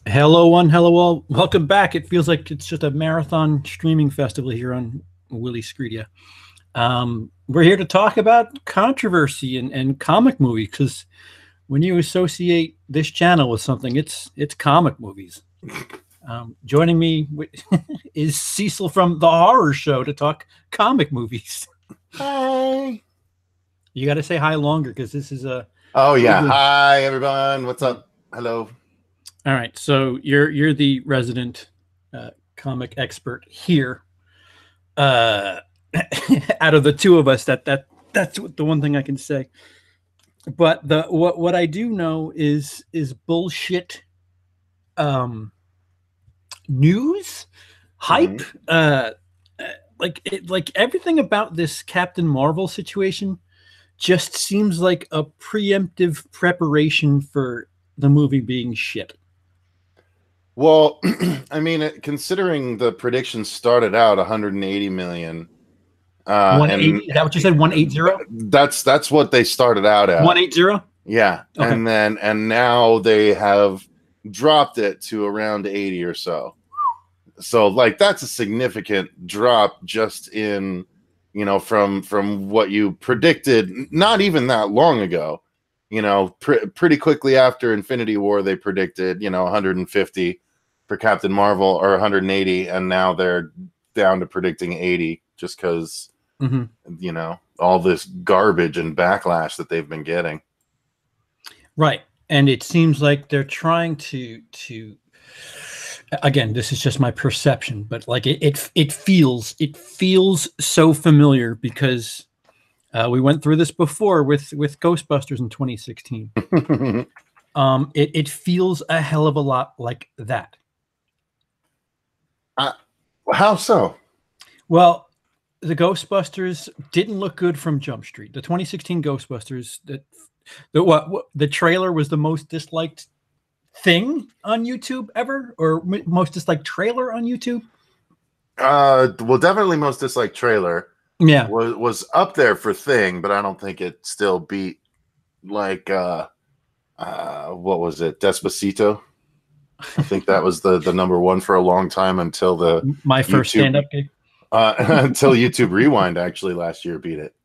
Hello, one, hello, all. Welcome back. It feels like it's just a marathon streaming festival here on Willie Screedia. We're here to talk about controversy and comic movies because when you associate this channel with something, it's comic movies. Joining me is Cecil from the Horror Show to talk comic movies. Hi. You got to say hi longer because this is a. Oh yeah. Hi everyone. What's up? Hello. All right. So you're the resident comic expert here. Out of the two of us, that's the one thing I can say. But what I do know is bullshit news hype. Like everything about this Captain Marvel situation just seems like a preemptive preparation for the movie being shit. Well, I mean, considering the predictions started out 180 million. 180? Is that what you said? 180? That's what they started out at. 180? Yeah. Okay. And now they have dropped it to around 80 or so. So like that's a significant drop just in, from what you predicted not even that long ago. Pretty quickly after Infinity War, they predicted, 150 for Captain Marvel or 180, and now they're down to predicting 80 just because, all this garbage and backlash that they've been getting. Right. And it seems like they're trying to again, this is just my perception, but like it feels so familiar because we went through this before with Ghostbusters in 2016. It feels a hell of a lot like that. How so? Well, the Ghostbusters didn't look good from Jump Street. The 2016 Ghostbusters, the trailer was the most disliked thing on YouTube ever, or most disliked trailer on YouTube? Well, definitely most disliked trailer. Yeah, was up there for Thing, but I don't think it still beat like what was it, Despacito? I think that was the number one for a long time until my first stand-up gig. Until YouTube Rewind actually last year beat it.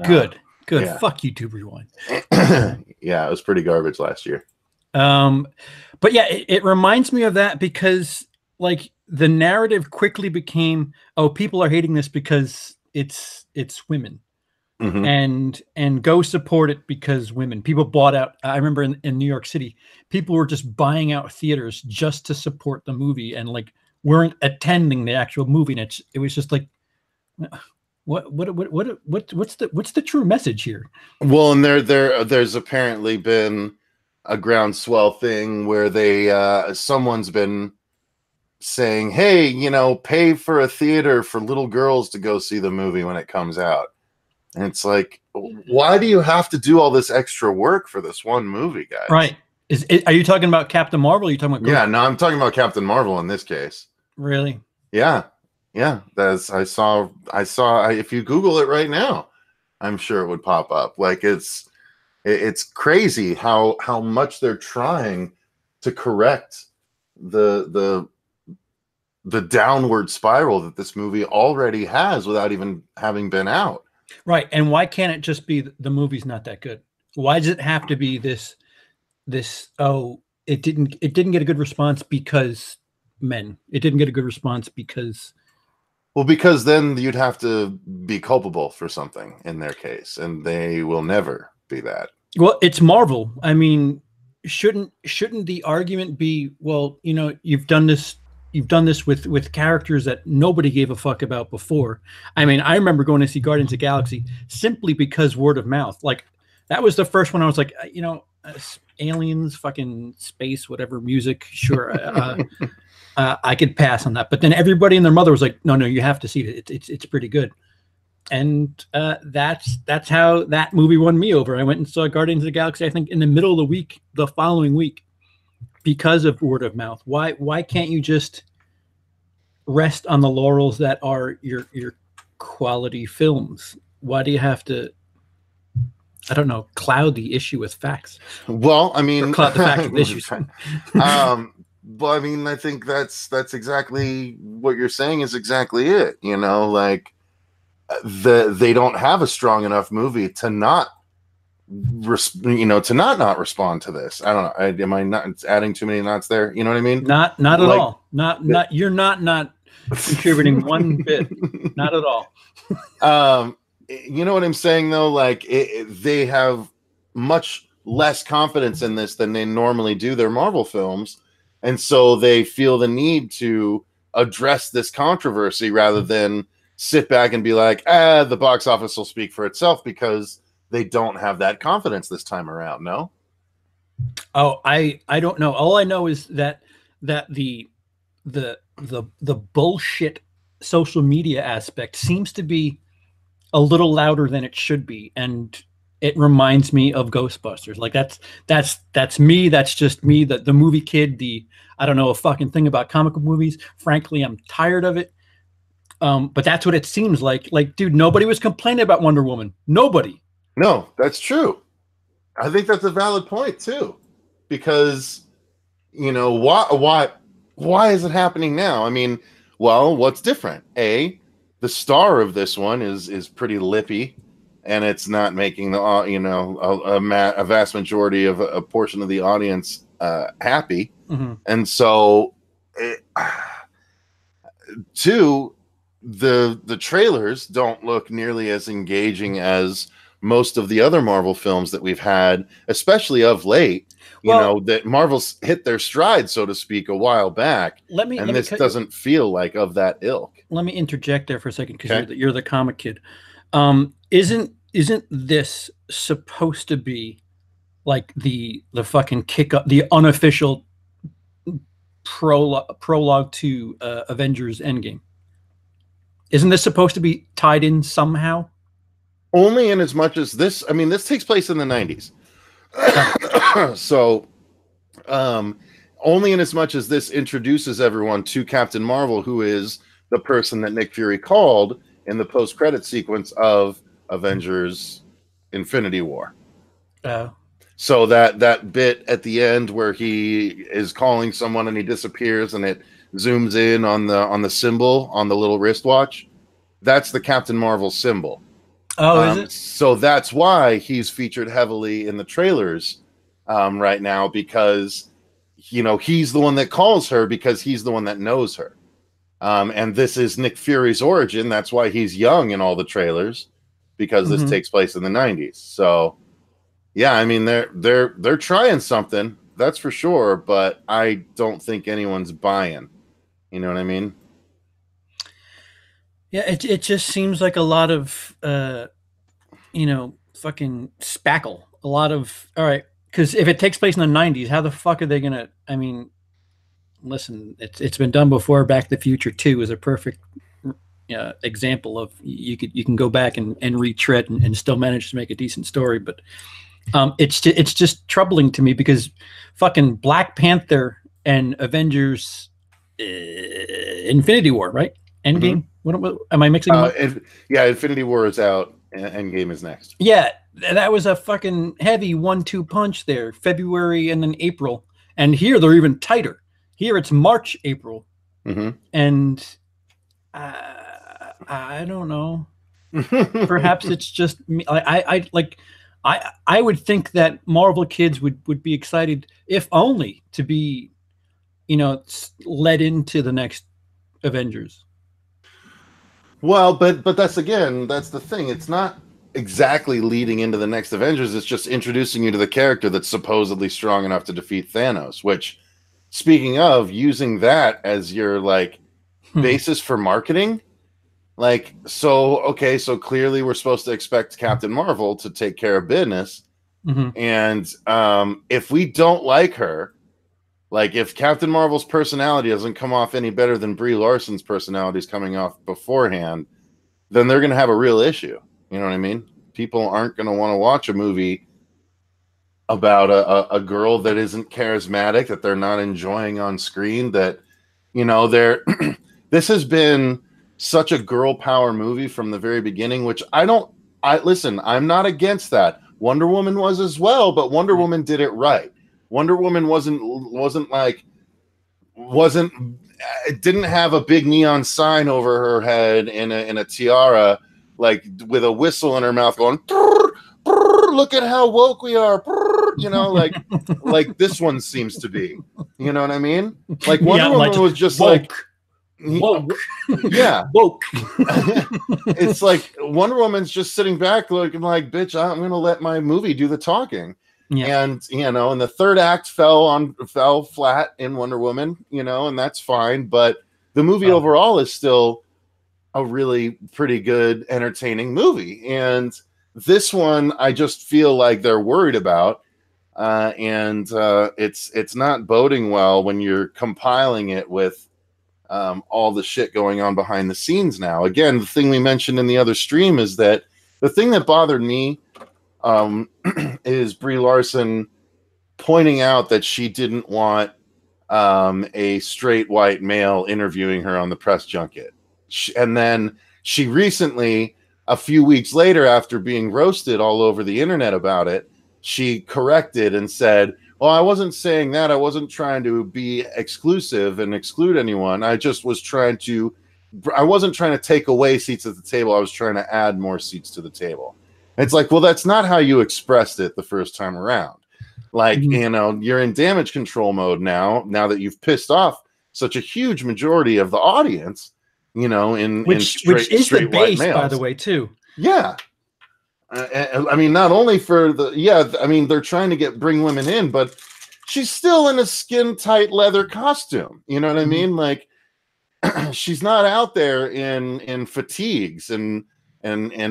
Good. Yeah. Fuck YouTube Rewind. Yeah, it was pretty garbage last year. But yeah, it reminds me of that because like the narrative quickly became, oh, people are hating this because it's women. And go support it because women. People bought out. I remember in New York City, people were just buying out theaters just to support the movie and like weren't attending the actual movie. And it was just like, what's the true message here? Well, and there's apparently been a groundswell thing where someone's been saying, hey, pay for a theater for little girls to go see the movie when it comes out. And it's like, why do you have to do all this extra work for this one movie, guys? Right. Are you talking about Captain Marvel? Or are you talking about? Yeah, no, I'm talking about Captain Marvel in this case. Really? Yeah. I saw. If you Google it right now, I'm sure it would pop up. Like it's crazy how much they're trying to correct the downward spiral that this movie already has without even having been out. Right. And why can't it just be the movie's not that good? Why does it have to be this it didn't get a good response because men. It didn't get a good response because because then you'd have to be culpable for something in their case, and they will never be that. Well, it's Marvel. I mean, shouldn't the argument be, well, you've done this with characters that nobody gave a fuck about before. I mean, I remember going to see Guardians of the Galaxy simply because word of mouth. Like that was the first one I was like, aliens, fucking space, whatever, music, sure. I could pass on that. But then everybody and their mother was like, no, you have to see it. It's pretty good. And that's how that movie won me over. I went and saw Guardians of the Galaxy, I think in the middle of the week, the following week, because of word of mouth. Why can't you just rest on the laurels that are your quality films? Why do you have to, I don't know, cloud the issue with facts? Well, I mean, or cloud the facts with issues. Well, I mean, I think that's exactly what you're saying is exactly it. You know, like they don't have a strong enough movie to not to not respond to this. I don't know. Am I not adding too many knots there? You know what I mean? Not at Like, all. Not you're not contributing one bit. Not at all. You know what I'm saying though? Like they have much less confidence in this than they normally do their Marvel films, and so they feel the need to address this controversy rather than sit back and be like, the box office will speak for itself, because they don't have that confidence this time around. No. Oh, I don't know. All I know is that the bullshit social media aspect seems to be a little louder than it should be, and it reminds me of Ghostbusters. Like that's me. That's just me. The movie kid. I don't know a fucking thing about comic book movies. Frankly, I'm tired of it. But that's what it seems like. Like, dude, nobody was complaining about Wonder Woman. Nobody. No, that's true. I think that's a valid point too, because why is it happening now? I mean, well, what's different? The star of this one is pretty lippy, and it's not making the a vast majority of a portion of the audience happy, and so two, the trailers don't look nearly as engaging as most of the other Marvel films that we've had, especially of late. That Marvel's hit their stride, so to speak, a while back. This doesn't feel like of that ilk. Let me interject there for a second, because you're the comic kid. Isn't this supposed to be like the fucking kick up, the unofficial prologue to Avengers Endgame? Isn't this supposed to be tied in somehow? Only in as much as this. I mean, this takes place in the 90s. So, only in as much as this introduces everyone to Captain Marvel, who is the person that Nick Fury called in the post-credit sequence of Avengers Infinity War. So that bit at the end where he is calling someone and he disappears and it zooms in on the symbol on the little wristwatch, that's the Captain Marvel symbol. Oh, is it? So that's why he's featured heavily in the trailers right now, because he's the one that calls her, because he's the one that knows her. And this is Nick Fury's origin. That's why he's young in all the trailers, because this takes place in the 90s. So yeah, I mean they're trying something, that's for sure, but I don't think anyone's buying. You know what I mean? Yeah, it just seems like a lot of fucking spackle. A lot of, all right, because if it takes place in the 90s, how the fuck are they gonna? I mean, listen, it's been done before. Back to the Future 2 is a perfect example of you can go back and retread and still manage to make a decent story. But it's just troubling to me, because fucking Black Panther and Avengers Infinity War, right? Endgame. What am I mixing them up? Infinity War is out. Endgame is next. Yeah, that was a fucking heavy 1-2 punch there. February and then April, and here they're even tighter. Here it's March, April, and I don't know. Perhaps it's just me. I would think that Marvel kids would be excited, if only to be, led into the next Avengers. Well, but that's the thing. It's not exactly leading into the next Avengers. It's just introducing you to the character that's supposedly strong enough to defeat Thanos, which, speaking of using that as your basis for marketing, so clearly we're supposed to expect Captain Marvel to take care of business. And if we don't like her, if Captain Marvel's personality doesn't come off any better than Brie Larson's personality is coming off beforehand, then they're going to have a real issue. You know what I mean? People aren't going to want to watch a movie about a girl that isn't charismatic, that they're not enjoying on screen, that, this has been such a girl power movie from the very beginning, which listen, I'm not against that. Wonder Woman was as well, but Wonder Woman did it right. Wonder Woman wasn't like wasn't it didn't have a big neon sign over her head in a tiara, like with a whistle in her mouth going, "Brr, brr, look at how woke we are," brr, you know, like this one seems to be. You know what I mean? Like Wonder Woman was just woke. like Woke. Yeah. Woke. It's like Wonder Woman's just sitting back looking like, bitch, I'm gonna let my movie do the talking. Yeah. And you know, and the third act fell flat in Wonder Woman, you know, and that's fine. But the movie overall is still a really pretty good, entertaining movie. And this one, I just feel like they're worried about, and it's not boding well when you're compiling it with all the shit going on behind the scenes now. Again, the thing we mentioned in the other stream is that the thing that bothered me is Brie Larson pointing out that she didn't want a straight white male interviewing her on the press junket. And then she recently, a few weeks later, after being roasted all over the internet about it, she corrected and said, well, I wasn't saying that. I wasn't trying to be exclusive and exclude anyone. I just was I wasn't trying to take away seats at the table. I was trying to add more seats to the table. It's like, well, that's not how you expressed it the first time around. Like, you know, you're in damage control mode now that you've pissed off such a huge majority of the audience, you know, which is the base, by the way, too. Yeah. I mean, not only for I mean, they're trying to bring women in, but she's still in a skin tight leather costume. You know what I mean? Like, she's not out there in fatigues and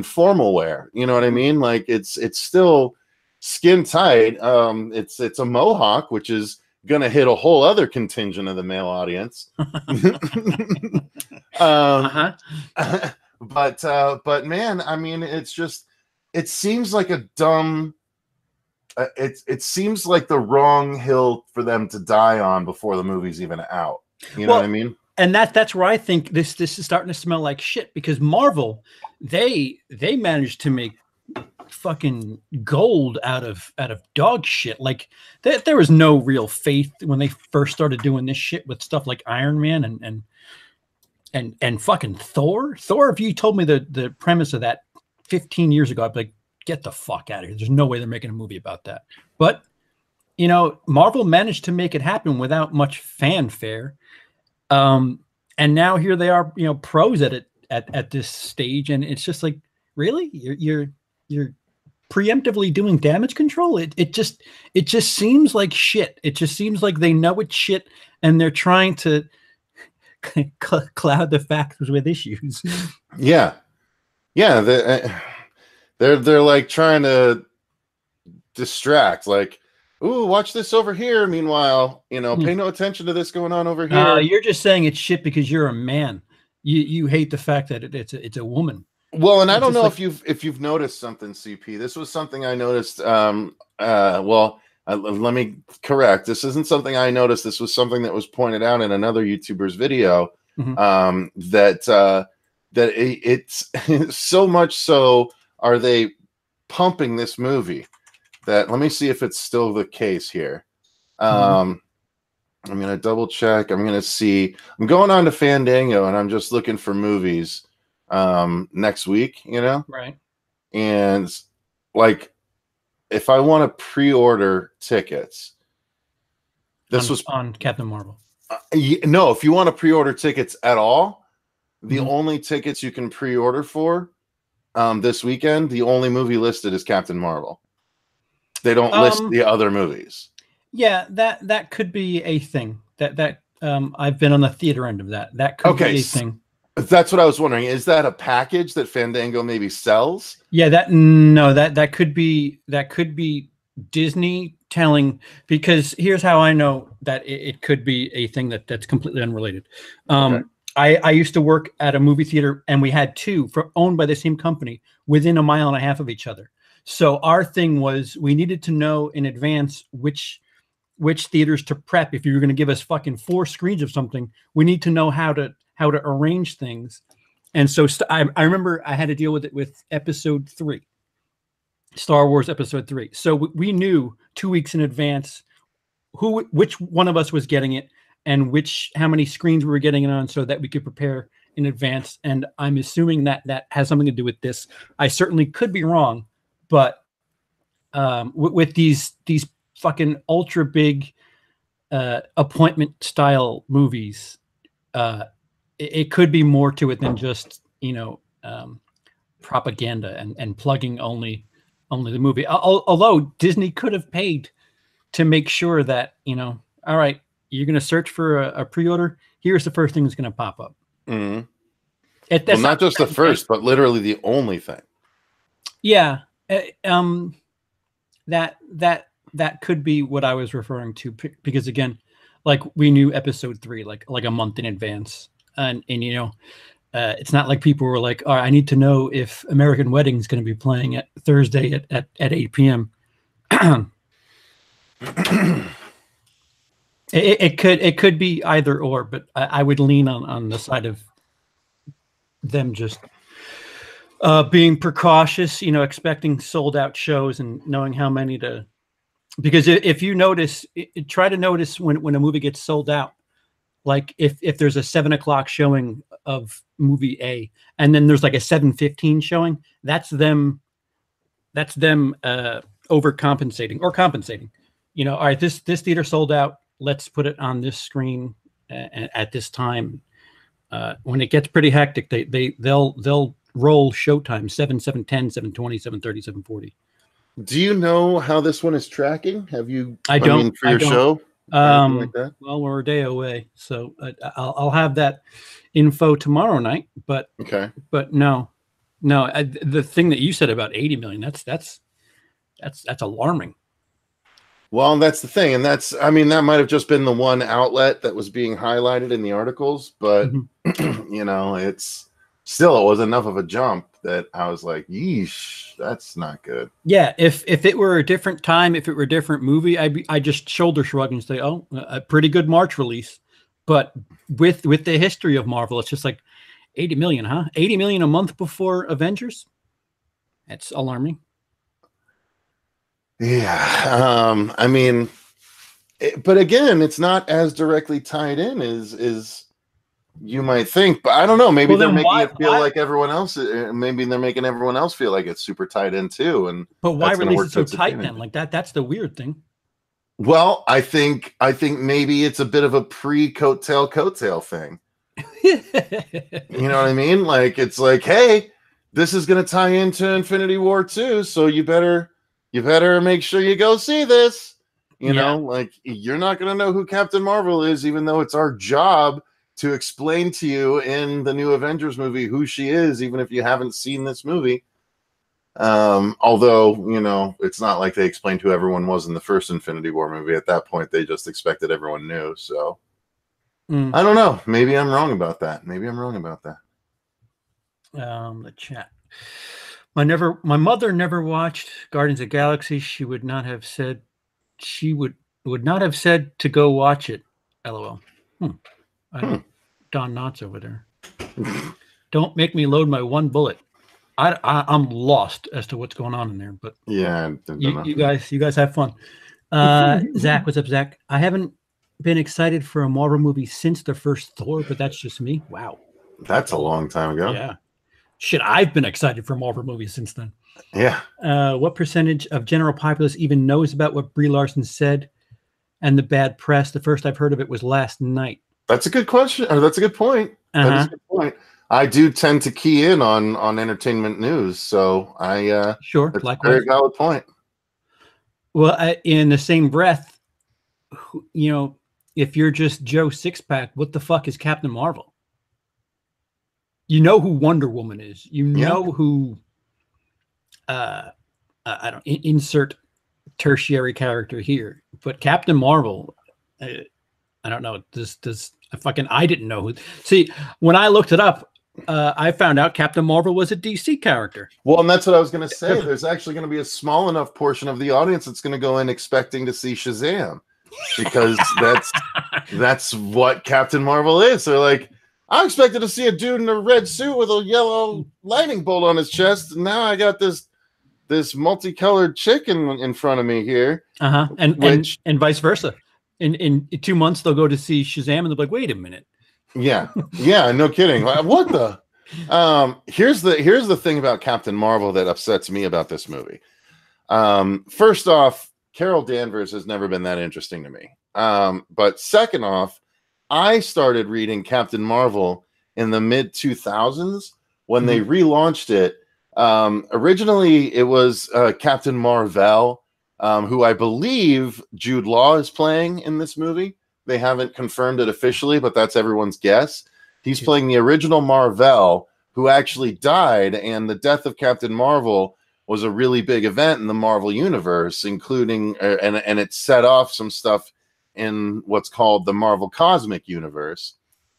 formal wear. You know what I mean? Like, it's still skin tight. It's a mohawk, which is gonna hit a whole other contingent of the male audience. But man, I mean, it's just, it seems like a dumb, it seems like the wrong hill for them to die on before the movie's even out. You know what I mean? And that's where I think this is starting to smell like shit, because Marvel, they managed to make fucking gold out of dog shit. Like there was no real faith when they first started doing this shit with stuff like Iron Man and fucking Thor. If you told me the premise of that 15 years ago, I'd be like, get the fuck out of here. There's no way they're making a movie about that. But, you know, Marvel managed to make it happen without much fanfare. And now here they are, you know, pros at it at this stage. And it's just like, really? You're preemptively doing damage control? It just seems like shit. It just seems like they know it's shit and they're trying to cloud the facts with issues. Yeah. They're like trying to distract, like, ooh, watch this over here. Meanwhile, you know, pay no attention to this going on over here. You're just saying it's shit because you're a man. You hate the fact that it's a woman. Well, and I don't know if you've noticed something, CP. This was something I noticed. Let me correct. This isn't something I noticed. This was something that was pointed out in another YouTuber's video. That it's so much so are they pumping this movie that, let me see if it's still the case here. I'm going to double check. I'm going to see. I'm going on to Fandango and I'm just looking for movies next week, you know? Right. And like, if I want to pre-order tickets, this was on Captain Marvel. No, if you want to pre-order tickets at all, the only tickets you can pre-order for this weekend, the only movie listed is Captain Marvel. They don't list the other movies. Yeah, that could be a thing. That I've been on the theater end of that. That could be a thing. That's what I was wondering. Is that a package that Fandango maybe sells? Yeah, that could be Disney telling, because here's how I know that it could be a thing that's completely unrelated. I used to work at a movie theater and we had two owned by the same company within 1.5 miles of each other. So our thing was we needed to know in advance which theaters to prep. If you're going to give us fucking 4 screens of something, we need to know how to arrange things. And so I remember I had to deal with it with Episode 3, Star Wars Episode 3. So we knew 2 weeks in advance which one of us was getting it, and how many screens we were getting it on so that we could prepare in advance. And I'm assuming that that has something to do with this. I certainly could be wrong, but with these fucking ultra big appointment style movies, it could be more to it than just, propaganda and plugging only the movie. Although Disney could have paid to make sure that, all right, you're going to search for a pre-order. Here's the first thing that's going to pop up. Mm-hmm. Well, not just the first, but literally the only thing. Yeah. That could be what I was referring to, because again, like we knew episode 3 like a month in advance, and it's not like people were like, "Oh, I need to know if American Wedding is going to be playing at Thursday at 8 p.m." It could be either or, but I would lean on the side of them just being precautious, expecting sold out shows and knowing how many to. Because if you notice, try to notice when a movie gets sold out, like if there's a 7:00 showing of movie A, and then there's like a 7:15 showing, that's them overcompensating or compensating. All right, this theater sold out. Let's put it on this screen at this time. When it gets pretty hectic, they'll roll showtime 7, 7:10, 7:20, 7:30, 7:40. Do you know how this one is tracking? Have you? I don't. For your show? Like that? Well, we're a day away, so I'll have that info tomorrow night. But okay. But no. The thing that you said about 80 million, that's alarming. Well, that's the thing, and that might have just been the one outlet that was being highlighted in the articles, but it's still, it was enough of a jump that I was like, yeesh, that's not good. Yeah, if it were a different time, if it were a different movie, I just shoulder shrug and say, oh, a pretty good March release. But with the history of Marvel, it's just like 80 million, huh? 80 million a month before Avengers? That's alarming. Yeah, but again, it's not as directly tied in as you might think. But I don't know. Maybe they're making it feel like everyone else. Maybe they're making everyone else feel like it's super tied in too. But why release it so tight then? Like that's the weird thing. Well, I think maybe it's a bit of a coattail thing. You know what I mean? Like it's like, hey, this is going to tie into Infinity War 2, so you better make sure you go see this. You know, like you're not going to know who Captain Marvel is, even though it's our job to explain to you in the new Avengers movie who she is, even if you haven't seen this movie. Although, it's not like they explained who everyone was in the first Infinity War movie. At that point, they just expected everyone knew. So I don't know. Maybe I'm wrong about that. The chat. My mother never watched Guardians of the Galaxy. She would not have said to go watch it. LOL. Don Knotts over there. Don't make me load my one bullet. I'm lost as to what's going on in there, but yeah, you guys have fun. Zach, what's up, Zach? I haven't been excited for a Marvel movie since the first Thor, but that's just me. Wow, that's a long time ago. Yeah. Shit, I've been excited for Marvel movies since then. Yeah. What percentage of general populace even knows about what Brie Larson said and the bad press? The first I've heard of it was last night. That's a good question. Or that's a good point. That is a good point. I do tend to key in on entertainment news, so sure, that's likewise. A very valid point. Well, in the same breath, if you're just Joe Sixpack, what the fuck is Captain Marvel? You know who Wonder Woman is. You know who I don't insert tertiary character here, but Captain Marvel, I don't know. I didn't know who. See, when I looked it up, I found out Captain Marvel was a DC character. Well, and that's what I was going to say. There's actually going to be a small enough portion of the audience that's going to go in expecting to see Shazam, because that's what Captain Marvel is. They're like, I expected to see a dude in a red suit with a yellow lightning bolt on his chest, and now I got this multicolored chick in front of me here. And vice versa. In 2 months they'll go to see Shazam and they'll be like, wait a minute. Yeah, yeah, no kidding. What the? Here's the thing about Captain Marvel that upsets me about this movie. First off, Carol Danvers has never been that interesting to me. But second off, I started reading Captain Marvel in the mid 2000s when they relaunched it. Originally, it was Captain Marvel, who I believe Jude Law is playing in this movie. They haven't confirmed it officially, but that's everyone's guess. He's playing the original Marvel, who actually died, and the death of Captain Marvel was a really big event in the Marvel universe, including and it set off some stuff in what's called the Marvel Cosmic Universe.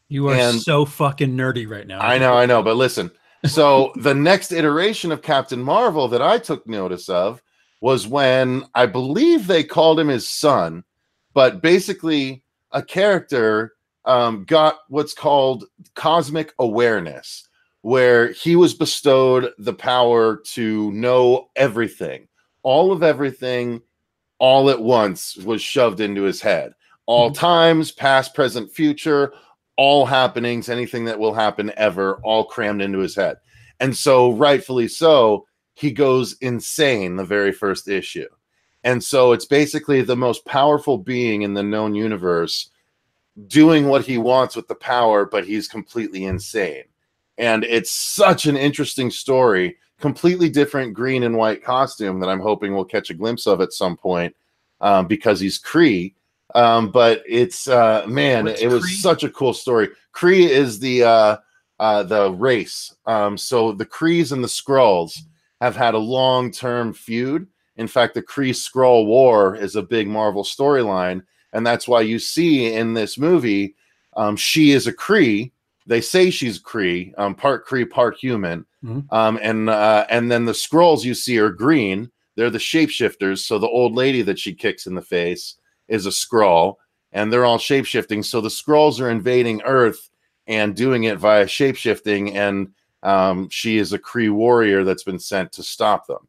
You are so fucking nerdy right now. I know, but listen. So the next iteration of Captain Marvel that I took notice of was when I believe they called him his son, but basically a character got what's called cosmic awareness, where he was bestowed the power to know everything, all of everything, all at once was shoved into his head. All times, past, present, future, all happenings, anything that will happen ever, all crammed into his head. And so, rightfully so, he goes insane the very first issue. And so it's basically the most powerful being in the known universe doing what he wants with the power, but he's completely insane. And it's such an interesting story, completely different green and white costume that I'm hoping we'll catch a glimpse of at some point, because he's Kree. But it's man, What's it was Kree? such a cool story. Kree is the race. So the Krees and the Skrulls have had a long-term feud. In fact, the Kree-Skrull War is a big Marvel storyline, and that's why you see in this movie, she is a Kree. They say she's Kree, part Kree, part human. And then the Skrulls you see are green. They're the shapeshifters. So the old lady that she kicks in the face is a Skrull, and they're all shapeshifting. So the Skrulls are invading Earth and doing it via shapeshifting, and she is a Kree warrior that's been sent to stop them.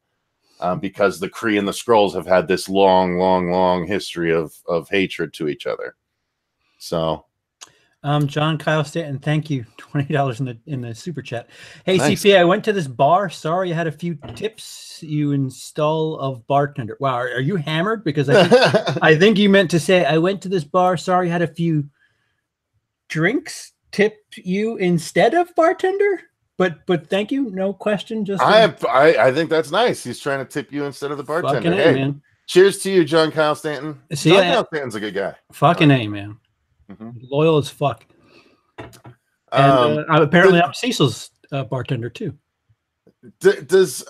Because the Kree and the Skrulls have had this long history of hatred to each other. So, John Kyle Stanton, thank you, $20 in the super chat. Hey, Nice. CP, I went to this bar. Sorry, I had a few tips you install of bartender. Wow, are you hammered? Because I think you meant to say I went to this bar. Sorry, I had a few drinks. Tip you instead of bartender. But thank you, no question. Just I think that's nice. He's trying to tip you instead of the bartender. fucking Hey, man. cheers to you, John Kyle Stanton. See John ya. Kyle Stanton's a good guy. Fucking A, man. Loyal as fuck. And apparently I'm Cecil's bartender too. Does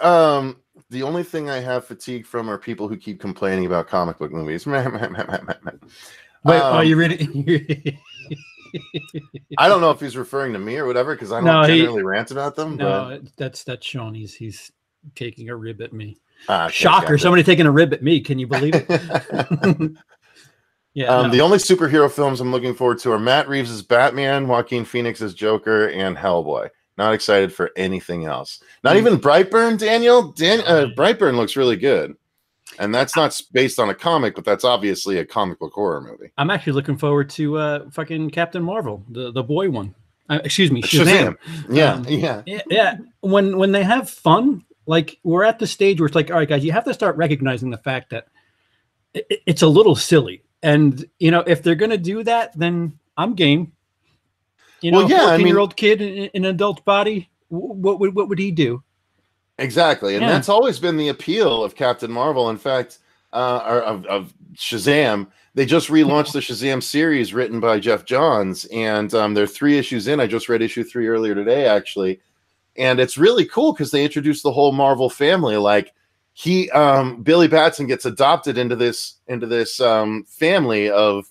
the only thing I have fatigue from are people who keep complaining about comic book movies. Wait, are you ready? I don't know if he's referring to me or whatever, because I don't generally rant about them. No, that's Sean. He's taking a rib at me. Okay, Shocker! Somebody taking a rib at me. Can you believe it? Yeah. The only superhero films I'm looking forward to are Matt Reeves' Batman, Joaquin Phoenix's Joker, and Hellboy. Not excited for anything else. Not even Brightburn, Daniel. Brightburn looks really good. And that's not based on a comic, but that's obviously a comic book horror movie. I'm actually looking forward to fucking Captain Marvel, the boy one. Excuse me, Shazam. Yeah. When they have fun, like we're at the stage where it's like, all right, guys, you have to start recognizing the fact that it's a little silly. And if they're gonna do that, then I'm game. A 14-year-old kid in an adult body, what would he do? Exactly, and that's always been the appeal of Captain Marvel. In fact, of Shazam, they just relaunched the Shazam series written by Jeff Johns, and they're 3 issues in. I just read issue 3 earlier today, actually, and it's really cool because they introduced the whole Marvel family. Like Billy Batson gets adopted into this family of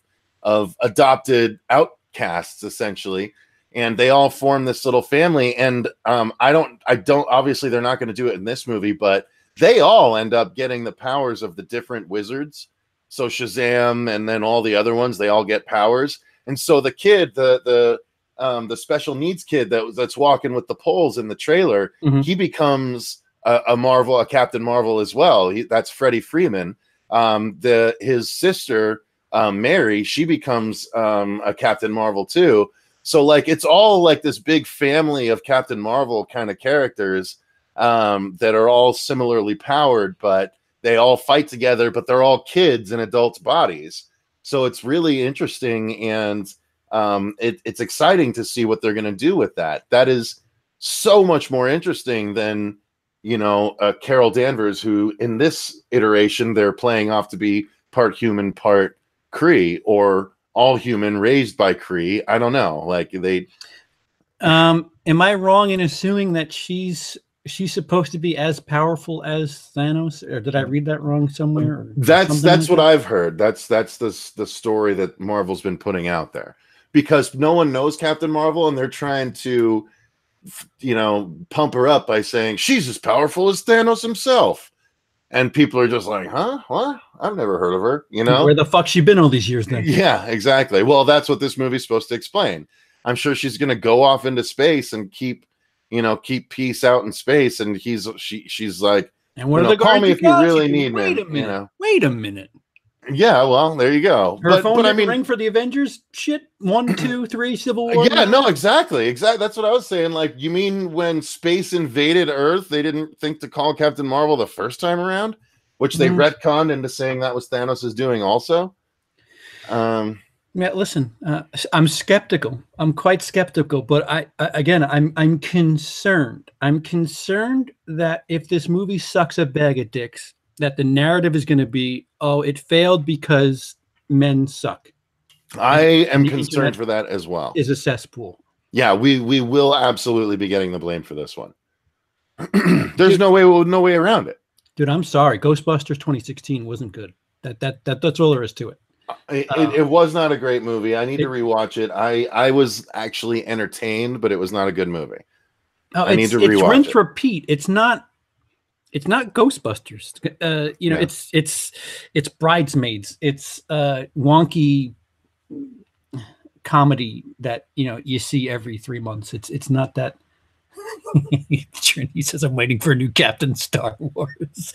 adopted outcasts, essentially. And they all form this little family. And I don't obviously they're not going to do it in this movie, but they all end up getting the powers of the different wizards. So Shazam and then all the other ones, they all get powers. And so the kid, the special needs kid that's walking with the poles in the trailer, he becomes a Captain Marvel as well. That's Freddie Freeman. His sister Mary, she becomes a Captain Marvel too. So like it's all like this big family of Captain Marvel kind of characters that are all similarly powered, but they all fight together, but they're all kids in adults' bodies. So it's really interesting, and it's exciting to see what they're going to do with that. That is so much more interesting than, Carol Danvers, who in this iteration, they're playing off to be part human, part Kree, or all human raised by Kree. I don't know. Like they. Am I wrong in assuming that she's supposed to be as powerful as Thanos, or did I read that wrong somewhere? That's like what I've heard. That's the story that Marvel's been putting out there, because no one knows Captain Marvel, and they're trying to, pump her up by saying she's as powerful as Thanos himself. And people are just like, huh? What? I've never heard of her. Where the fuck she been all these years then? Yeah, exactly. Well, that's what this movie's supposed to explain. I'm sure she's going to go off into space and keep peace out in space. And she's like, and what are the call me if you really need me. Wait a minute. Yeah, well, there you go. Her phone didn't ring for the Avengers shit? 1, 2, 3, Civil War? Yeah, no, exactly. That's what I was saying. Like, you mean when space invaded Earth, they didn't think to call Captain Marvel the first time around? Which they retconned into saying that was Thanos' doing also? Yeah, listen, I'm skeptical. I'm quite skeptical, but I'm concerned. I'm concerned that if this movie sucks a bag of dicks, that the narrative is going to be, oh, it failed because men suck. I am concerned for that as well. Is a cesspool. Yeah, we will absolutely be getting the blame for this one. There's no way around it. Dude, I'm sorry. Ghostbusters 2016 wasn't good. That's all there is to it. It was not a great movie. I need to rewatch it. I was actually entertained, but it was not a good movie. I need to rewatch it. It's rinse repeat. It's not Ghostbusters. It's Bridesmaids. It's wonky comedy that you see every 3 months. It's not that. Trinity says I'm waiting for a new Captain Star Wars.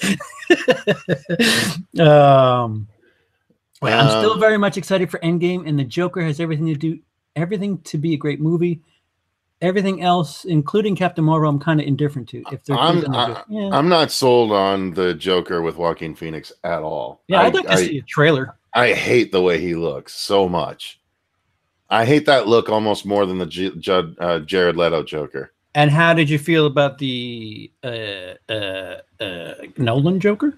I'm still very much excited for Endgame, and the Joker has everything to be a great movie. Everything else, including Captain Marvel, I'm kind of indifferent to. If they're I'm not sold on the Joker with Joaquin Phoenix at all. Yeah, I'd like to see a trailer. I hate the way he looks so much. I hate that look almost more than the Jared Leto Joker. And how did you feel about the Nolan Joker?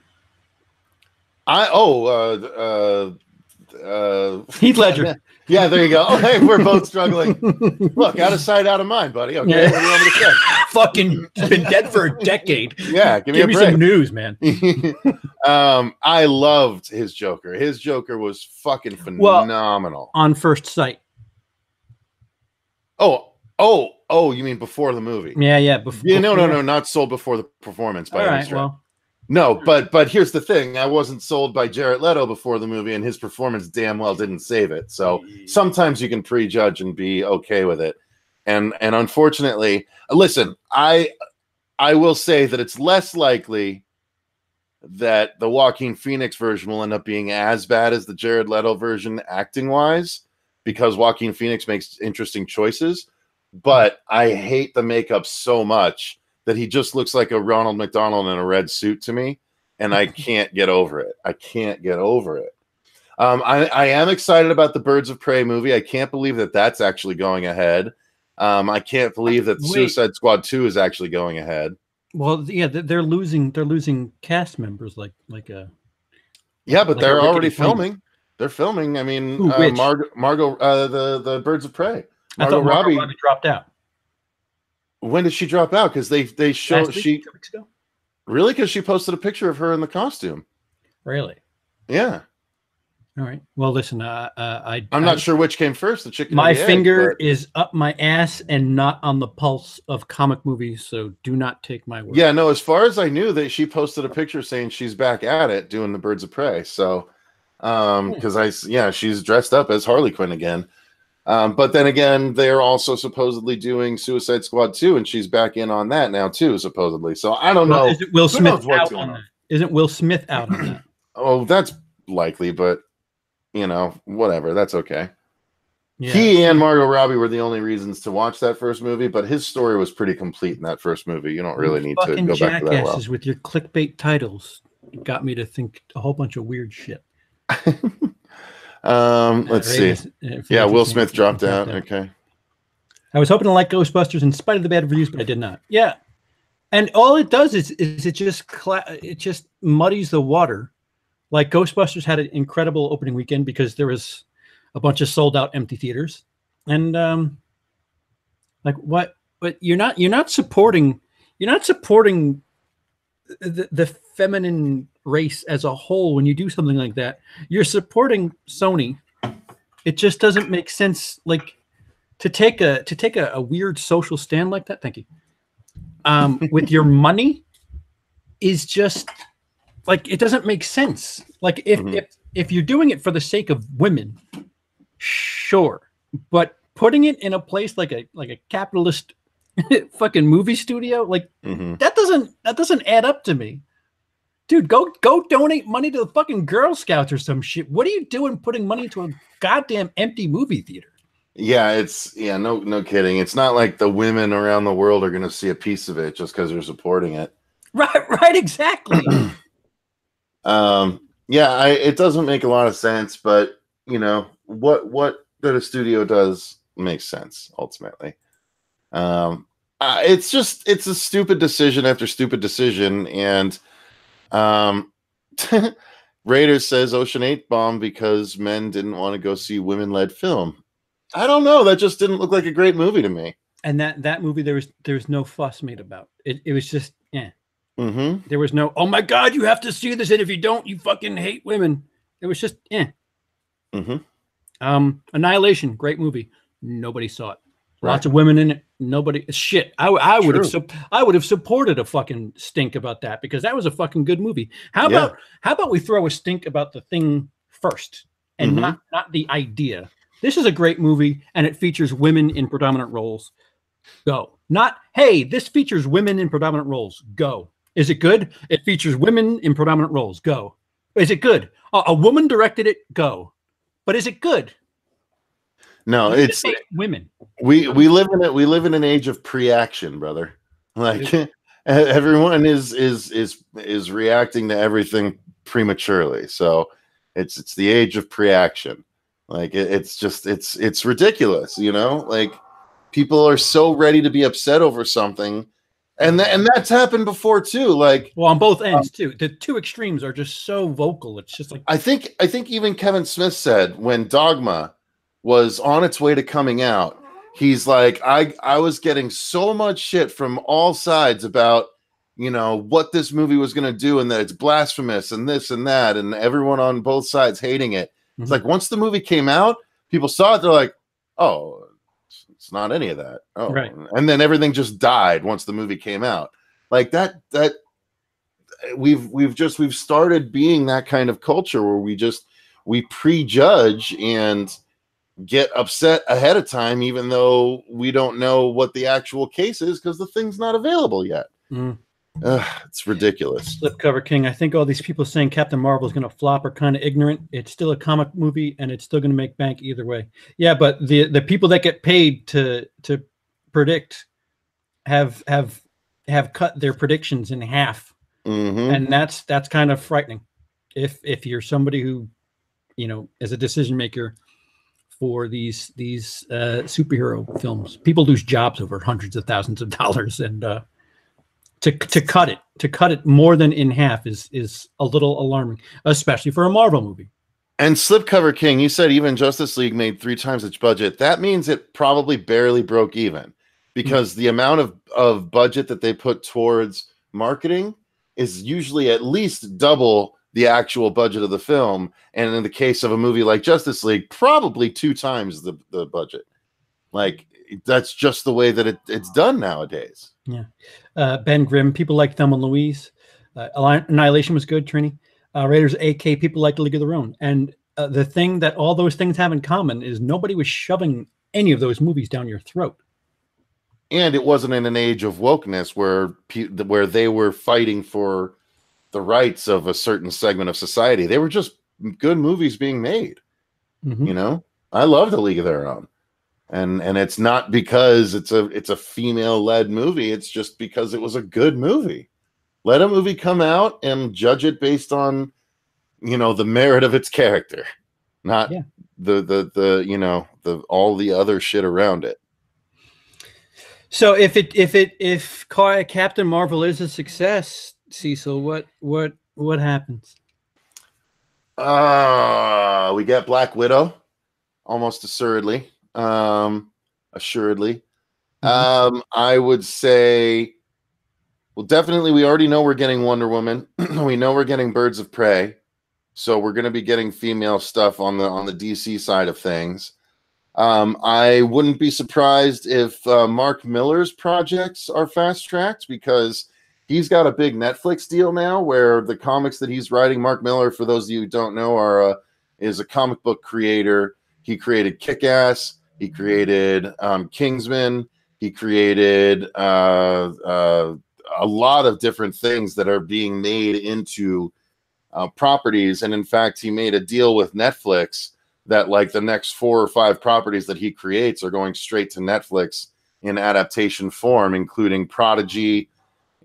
Heath Ledger. Yeah, there you go. Oh, hey, we're both struggling. Look, out of sight, out of mind, buddy. Okay, what do you want me to say? Fucking been dead for a decade. Yeah, give me some news, man. I loved his Joker. His Joker was fucking phenomenal. On first sight. Oh, you mean before the movie? Yeah. No, not sold before the performance. By all right, well. No, but here's the thing. I wasn't sold by Jared Leto before the movie, and his performance damn well didn't save it. So sometimes you can prejudge and be okay with it. And unfortunately, listen, I will say that it's less likely that the Joaquin Phoenix version will end up being as bad as the Jared Leto version acting-wise, because Joaquin Phoenix makes interesting choices. But I hate the makeup so much that he just looks like a Ronald McDonald in a red suit to me, and I can't get over it. I am excited about the Birds of Prey movie. I can't believe that that's actually going ahead. I can't believe that Suicide Squad 2 is actually going ahead. Well, yeah, they're losing cast members like yeah, but they're already filming. They're filming. I mean, Margot, the Birds of Prey. Margot Robbie dropped out. When did she drop out? Because they showed 2 weeks ago. Really? Because she posted a picture of her in the costume. Really? Yeah. All right. Well, listen. I'm not sure which came first, the chicken. My finger is up my ass and not on the pulse of comic movies, so do not take my word. Yeah, no. As far as I knew, that she posted a picture saying she's back at it doing the Birds of Prey. So, because she's dressed up as Harley Quinn again. But then again, they're also supposedly doing Suicide Squad 2, and she's back in on that now too, supposedly. So I don't know. Isn't Will Smith out on that? Isn't Will Smith out on that? Oh, that's likely, but you know, whatever. That's okay. Yeah. He and Margot Robbie were the only reasons to watch that first movie, but his story was pretty complete in that first movie. You don't really need to go back to that well. With your clickbait titles got me to think a whole bunch of weird shit. Let's see. Yeah, Will Smith dropped out. Okay. I was hoping to like Ghostbusters in spite of the bad reviews, but I did not. Yeah, and all it does is it just muddies the water. Like Ghostbusters had an incredible opening weekend because there was a bunch of sold out empty theaters, and like what? But you're not supporting the feminine race as a whole when you do something like that. You're supporting Sony. It just doesn't make sense. Like. To take a weird social stand like that, thank you. With your money is just like it doesn't make sense. Like if you're doing it for the sake of women, sure, but putting it in a place like a capitalist fucking movie studio, like that doesn't add up to me. Dude, go donate money to the fucking Girl Scouts or some shit. What are you doing putting money into a goddamn empty movie theater? Yeah, no kidding. It's not like the women around the world are going to see a piece of it just because they're supporting it. Right, exactly. It doesn't make a lot of sense, but you know what that a studio does makes sense ultimately. It's a stupid decision after stupid decision, and Raiders says Ocean 8 bombed because men didn't want to go see women-led film. I don't know. That just didn't look like a great movie to me. And that movie, there was no fuss made about it. It was just, yeah. Mm-hmm. There was no, oh my God, you have to see this, and if you don't, you fucking hate women. It was just, yeah. Mm-hmm. Annihilation, great movie. Nobody saw it. Right. Lots of women in it. Nobody. Shit. I would have supported a fucking stink about that because that was a fucking good movie. How about we throw a stink about the thing first and not the idea. This is a great movie, and it features women in predominant roles. Go. Not, hey, this features women in predominant roles. Go. Is it good? It features women in predominant roles. Go. Is it good? A woman directed it. Go. But is it good? No, it's women. We live in an age of pre-action, brother. Like everyone is reacting to everything prematurely. So it's the age of pre-action. Like it's ridiculous, you know? Like people are so ready to be upset over something. And that's happened before too. Like, well, on both ends too. The two extremes are just so vocal. It's just like I think even Kevin Smith said when Dogma was on its way to coming out, he's like, I was getting so much shit from all sides about, you know, what this movie was going to do and that it's blasphemous and this and that, and everyone on both sides hating it. It's like once the movie came out, people saw it. They're like, "Oh, it's not any of that." Oh, right. And then everything just died once the movie came out. Like that we've started being that kind of culture where we prejudge and get upset ahead of time, even though we don't know what the actual case is because the thing's not available yet. It's ridiculous. Slipcover King. I think all these people saying Captain Marvel is going to flop are kind of ignorant. It's still a comic movie, and it's still going to make bank either way. Yeah, but the people that get paid to predict have cut their predictions in half, and that's kind of frightening. If you're somebody who, you know, is a decision maker for these superhero films, people lose jobs over hundreds of thousands of dollars, and to cut it more than in half is a little alarming, especially for a Marvel movie. And Slipcover King, you said even Justice League made 3 times its budget. That means it probably barely broke even because the amount of budget that they put towards marketing is usually at least double the actual budget of the film. And in the case of a movie like Justice League, probably 2 times the budget. Like that's just the way that it's done nowadays. Yeah. Ben Grimm, people like Thelma and Louise. Annihilation was good, Trini. Raiders AK, people like League of Their Own. And the thing that all those things have in common is nobody was shoving any of those movies down your throat. And it wasn't in an age of wokeness where they were fighting for the rights of a certain segment of society. They were just good movies being made. You know, I love the League of Their Own, and it's not because it's a female led movie. It's just because it was a good movie. Let a movie come out and judge it based on, you know, the merit of its character, not the you know, the all the other shit around it. So if Captain Marvel is a success, Cecil, what happens? We get Black Widow, almost assuredly. Assuredly. I would say, well, definitely we already know we're getting Wonder Woman. We know we're getting Birds of Prey. So we're going to be getting female stuff on the DC side of things. I wouldn't be surprised if Mark Millar's projects are fast-tracked, because he's got a big Netflix deal now where the comics that he's writing, Mark Millar, for those of you who don't know, is a comic book creator. He created Kick-Ass. He created Kingsman. He created a lot of different things that are being made into properties. And in fact, he made a deal with Netflix that like the next 4 or 5 properties that he creates are going straight to Netflix in adaptation form, including Prodigy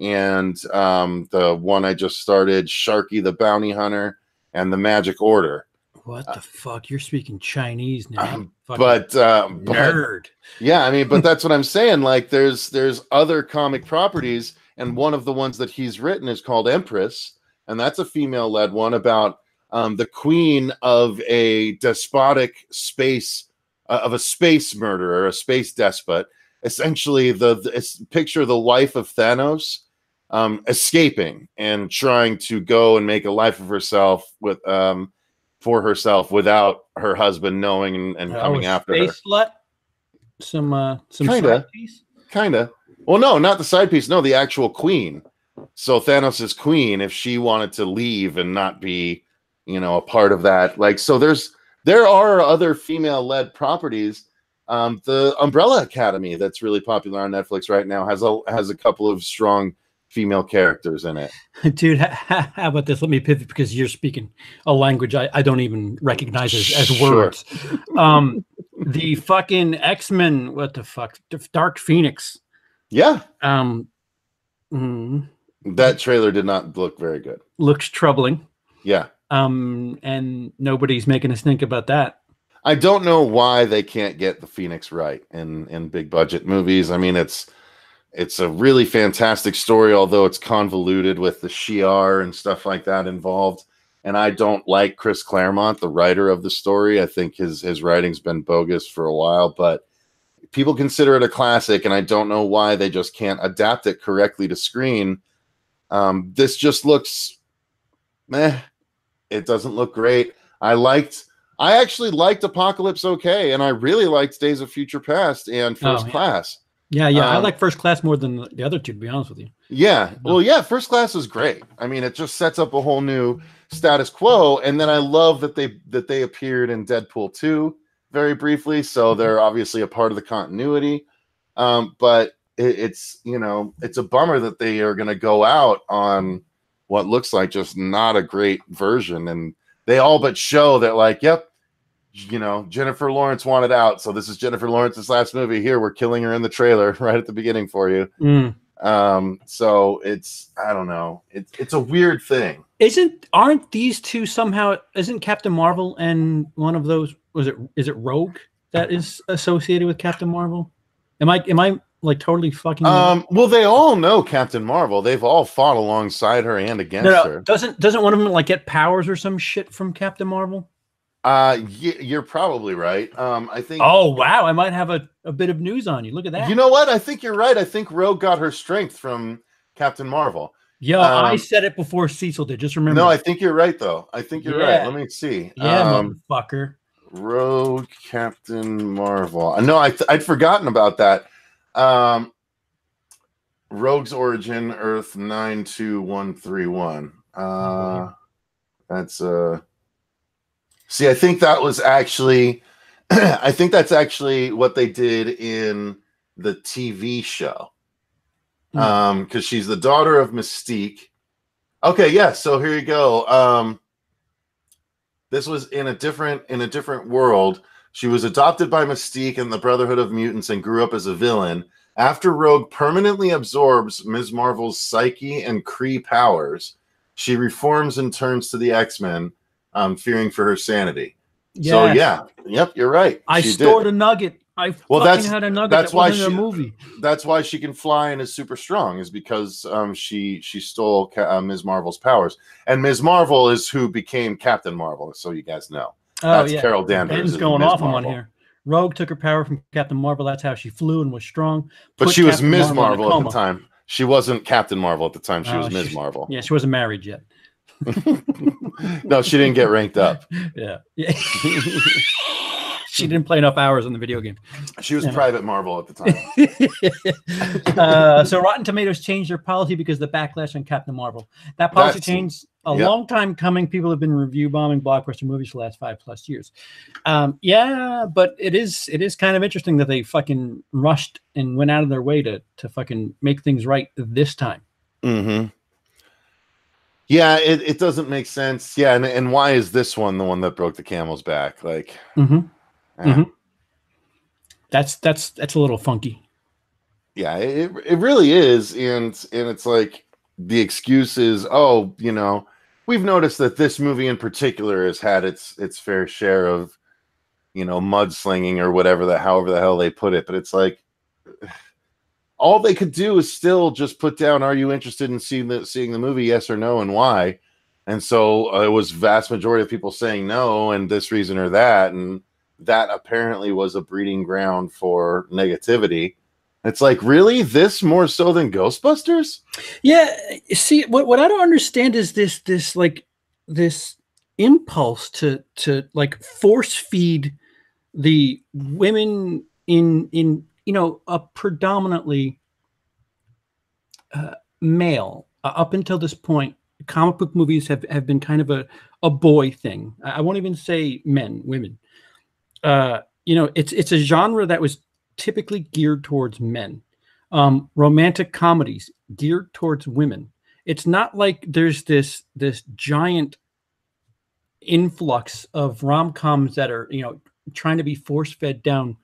and the one I just started, Sharky the Bounty Hunter, and the Magic Order. What the fuck? You're speaking Chinese now. But nerd. Yeah, I mean, but that's what I'm saying. Like, there's other comic properties, and one of the ones that he's written is called Empress, and that's a female-led one about the queen of a despotic space of a space murderer, a space despot. Essentially, picture the wife of Thanos escaping and trying to go and make a life of herself with for herself without her husband knowing and coming after her. Slut? Some Kinda. Kinda. Well, no, not the side piece. No, the actual queen. So Thanos' queen, if she wanted to leave and not be, you know, a part of that, like, so there are other female-led properties. The Umbrella Academy, that's really popular on Netflix right now, has a couple of strong female characters in it. Dude, how about this? Let me pivot, because you're speaking a language I don't even recognize as words. The fucking X-Men, what the fuck? Dark Phoenix. Yeah. That trailer did not look very good. Looks troubling. Yeah. And nobody's making us think about that. I don't know why they can't get the Phoenix right in big budget movies. I mean, it's a really fantastic story, although it's convoluted with the Shi'ar and stuff like that involved. And I don't like Chris Claremont, the writer of the story. I think his writing's been bogus for a while, but people consider it a classic, and I don't know why they just can't adapt it correctly to screen. This just looks meh. It doesn't look great. I actually liked Apocalypse okay, and I really liked Days of Future Past and First Class. Yeah, I like First Class more than the other two, to be honest with you. Yeah, well, yeah, First Class is great. I mean, it just sets up a whole new status quo, and then I love that they appeared in Deadpool 2 very briefly, so they're obviously a part of the continuity. But it's, you know, it's a bummer that they are going to go out on what looks like just not a great version, and they all but show that, like, yep, you know, Jennifer Lawrence wanted out, so this is Jennifer Lawrence's last movie. Here, we're killing her in the trailer right at the beginning for you. So it's, I don't know, it's a weird thing. Aren't these two somehow? Isn't Captain Marvel and one of those, is it Rogue that is associated with Captain Marvel? Am I like totally fucking? Well, they all know Captain Marvel. They've all fought alongside her and against her. Doesn't one of them like get powers or some shit from Captain Marvel? You're probably right. I think. Oh wow, I might have a bit of news on you. Look at that. You know what? I think you're right. I think Rogue got her strength from Captain Marvel. Yeah, I said it before Cecil did. Just remember. No, I think you're right though. I think you're right. Let me see. Yeah, motherfucker. Rogue, Captain Marvel. No, I'd forgotten about that. Rogue's origin, Earth 92131. That's see, I think that was actually I think that's actually what they did in the TV show. Because she's the daughter of Mystique. Okay, yeah, so here you go. This was in a different world. She was adopted by Mystique and the Brotherhood of Mutants and grew up as a villain. After Rogue permanently absorbs Ms. Marvel's psyche and Kree powers, she reforms and turns to the X-Men, fearing for her sanity. Yes. So yeah, yep, you're right. I stored a nugget. I had a nugget. That's why a movie. That's why she can fly and is super strong, is because she stole Ms. Marvel's powers, and Ms. Marvel is who became Captain Marvel. So you guys know. That's Carol Danvers. Ben's going off on one here. Rogue took her power from Captain Marvel. That's how she flew and was strong. But she was Ms. Marvel at the time. She wasn't Captain Marvel at the time. She was Ms. Marvel. Yeah, she wasn't married yet. No, she didn't get ranked up. Yeah. She didn't play enough hours on the video game. She was Private Marvel at the time. So Rotten Tomatoes changed their policy because of the backlash on Captain Marvel. That policy changed a long time coming. People have been review bombing blockbuster movies for the last 5+ years. Yeah, but it is kind of interesting that they fucking rushed and went out of their way to fucking make things right this time. Mm-hmm. Yeah, it doesn't make sense. Yeah, and why is this one the one that broke the camel's back? Like, that's a little funky. Yeah, it really is, and it's like the excuse is, oh, you know, we've noticed that this movie in particular has had its fair share of, you know, mudslinging or whatever however the hell they put it, but it's like, all they could do is still just put down, are you interested in seeing the movie, yes or no, and why? And so it was vast majority of people saying no, and this reason or that, and that apparently was a breeding ground for negativity. It's like, really? This more so than Ghostbusters? Yeah, see, what I don't understand is this impulse to like force feed the women in you know, a predominantly male. Up until this point, comic book movies have been kind of a boy thing. I won't even say men, women. You know, it's a genre that was typically geared towards men. Romantic comedies geared towards women. It's not like there's this giant influx of rom-coms that are, you know, trying to be force-fed down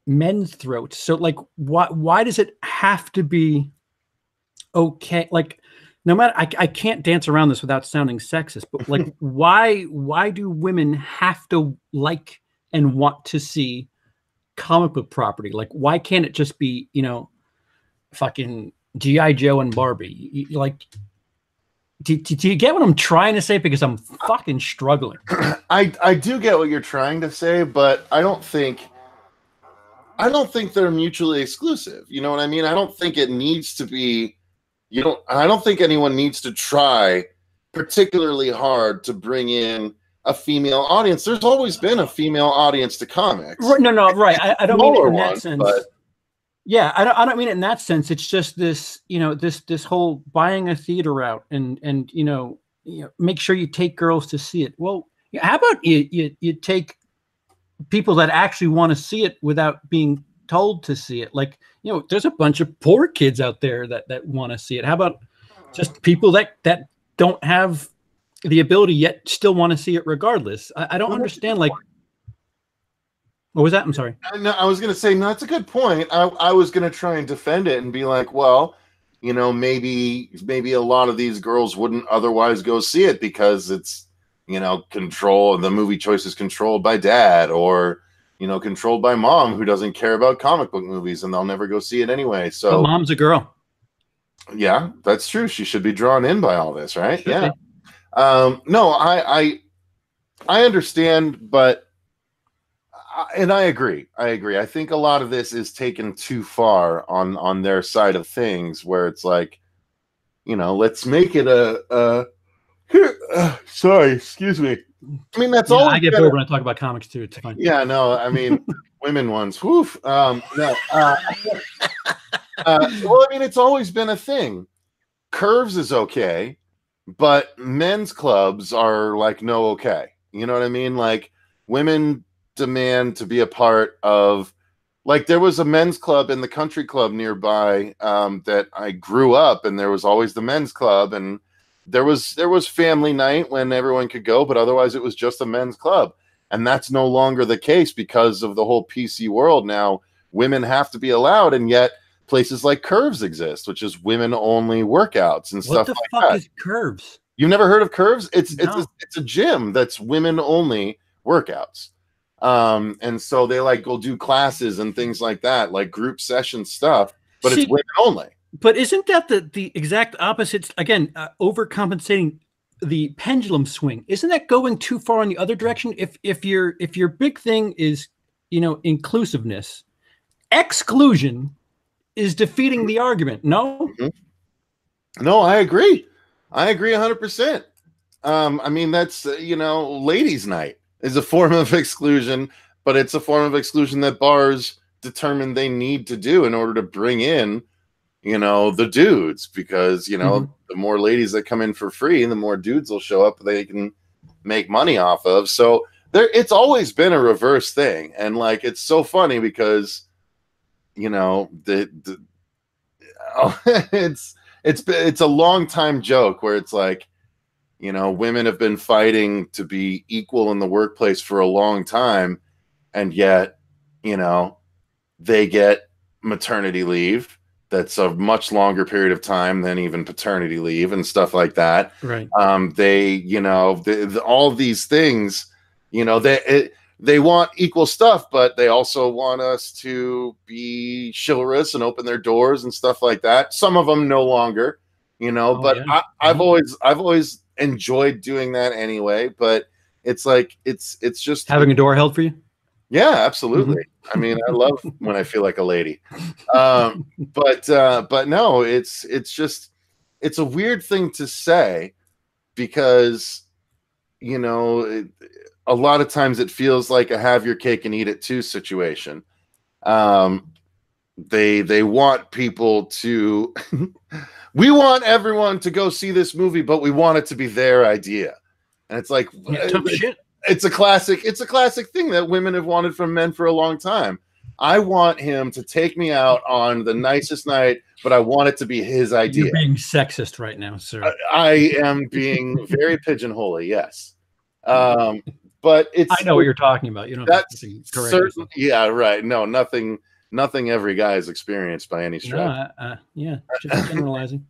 men's throats. So like, why does it have to be okay? Like, no matter, I can't dance around this without sounding sexist, but like, why do women have to like and want to see comic book property? Like, why can't it just be, you know, fucking G.I. Joe and Barbie? Like, do you get what I'm trying to say? Because I'm fucking struggling. I do get what you're trying to say, but I don't think they're mutually exclusive. You know what I mean? I don't think it needs to be. I don't think anyone needs to try particularly hard to bring in a female audience. There's always been a female audience to comics. No, right. I don't mean it in that sense. But... Yeah, I don't mean it in that sense. It's just this, you know, this whole buying a theater out and you know, make sure you take girls to see it. Well, how about you take people that actually want to see it without being told to see it? Like, you know, there's a bunch of poor kids out there that want to see it. How about just people that don't have the ability yet still want to see it regardless? I don't understand. Like, what was that? I'm sorry. No, I was going to say, no, that's a good point. I was going to try and defend it and be like, well, you know, maybe a lot of these girls wouldn't otherwise go see it because it's, you know, the movie choice is controlled by dad, or, you know, controlled by mom who doesn't care about comic book movies and they'll never go see it anyway. So but mom's a girl. Yeah, that's true. She should be drawn in by all this, right? Yeah. No, I understand, but and I agree. I think a lot of this is taken too far on their side of things, where it's like, you know, let's make it sorry, excuse me. I mean, that's all. I get bored when I talk about comics too. It's fine. Yeah, no, I mean, women ones. Woof. No. Well, I mean, it's always been a thing. Curves is okay, but men's clubs are like no okay. You know what I mean? Like, women demand to be a part of. Like, there was a men's club in the country club nearby that I grew up, and there was always the men's club, and there was family night when everyone could go, but otherwise it was just a men's club. And that's no longer the case because of the whole PC world. Now women have to be allowed, and yet places like Curves exist, which is women only workouts and What stuff the like fuck that. is Curves? You've never heard of Curves? No. It's a gym that's women only workouts. And so they like go do classes and things like that, like group session stuff, but it's See, women only. but isn't that the exact opposite? Again, overcompensating the pendulum swing. Isn't that going too far in the other direction? If your big thing is, inclusiveness, exclusion is defeating the argument. No. Mm-hmm. No, I agree. I agree 100%. I mean, that's, ladies' night is a form of exclusion, but it's a form of exclusion that bars determine they need to do in order to bring in, the dudes, because, Mhm. the more ladies that come in for free, the more dudes will show up they can make money off of. So it's always been a reverse thing. And like, it's so funny because, it's a long time joke where it's like, women have been fighting to be equal in the workplace for a long time, and yet, they get maternity leave that's a much longer period of time than even paternity leave and stuff like that. Right. All of these things, they want equal stuff, but they also want us to be chivalrous and open their doors and stuff like that. Some of them no longer, but Yeah. I've always enjoyed doing that anyway. But it's like it's just Having a door held for you. Yeah, absolutely. Mm-hmm. I mean, I love when I feel like a lady. But no, it's a weird thing to say because, a lot of times it feels like a have your cake and eat it too situation. They want people to, we want everyone to go see this movie, but we want it to be their idea. And it's like, tough shit. It's a classic thing that women have wanted from men for a long time. I want him to take me out on the nicest night, but I want it to be his idea. You're being sexist right now, sir. I am being very pigeonholy, yes. But I know what you're talking about. You know, that's certain. Yeah, right. No, nothing every guy has experienced by any stretch. No, yeah, just generalizing.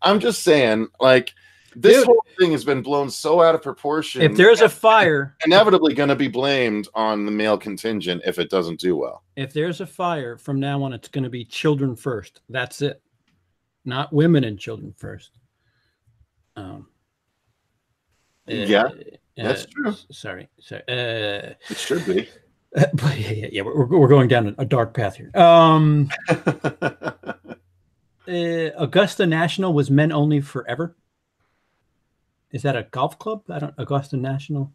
I'm just saying, like, this whole thing has been blown so out of proportion. If there's a fire, inevitably going to be blamed on the male contingent if it doesn't do well. If there's a fire, from now on, it's going to be children first. That's it. Not women and children first. Yeah, that's true. Sorry. It should be. But yeah, we're going down a dark path here. Augusta National was men only forever. Is that a golf club? Augusta National.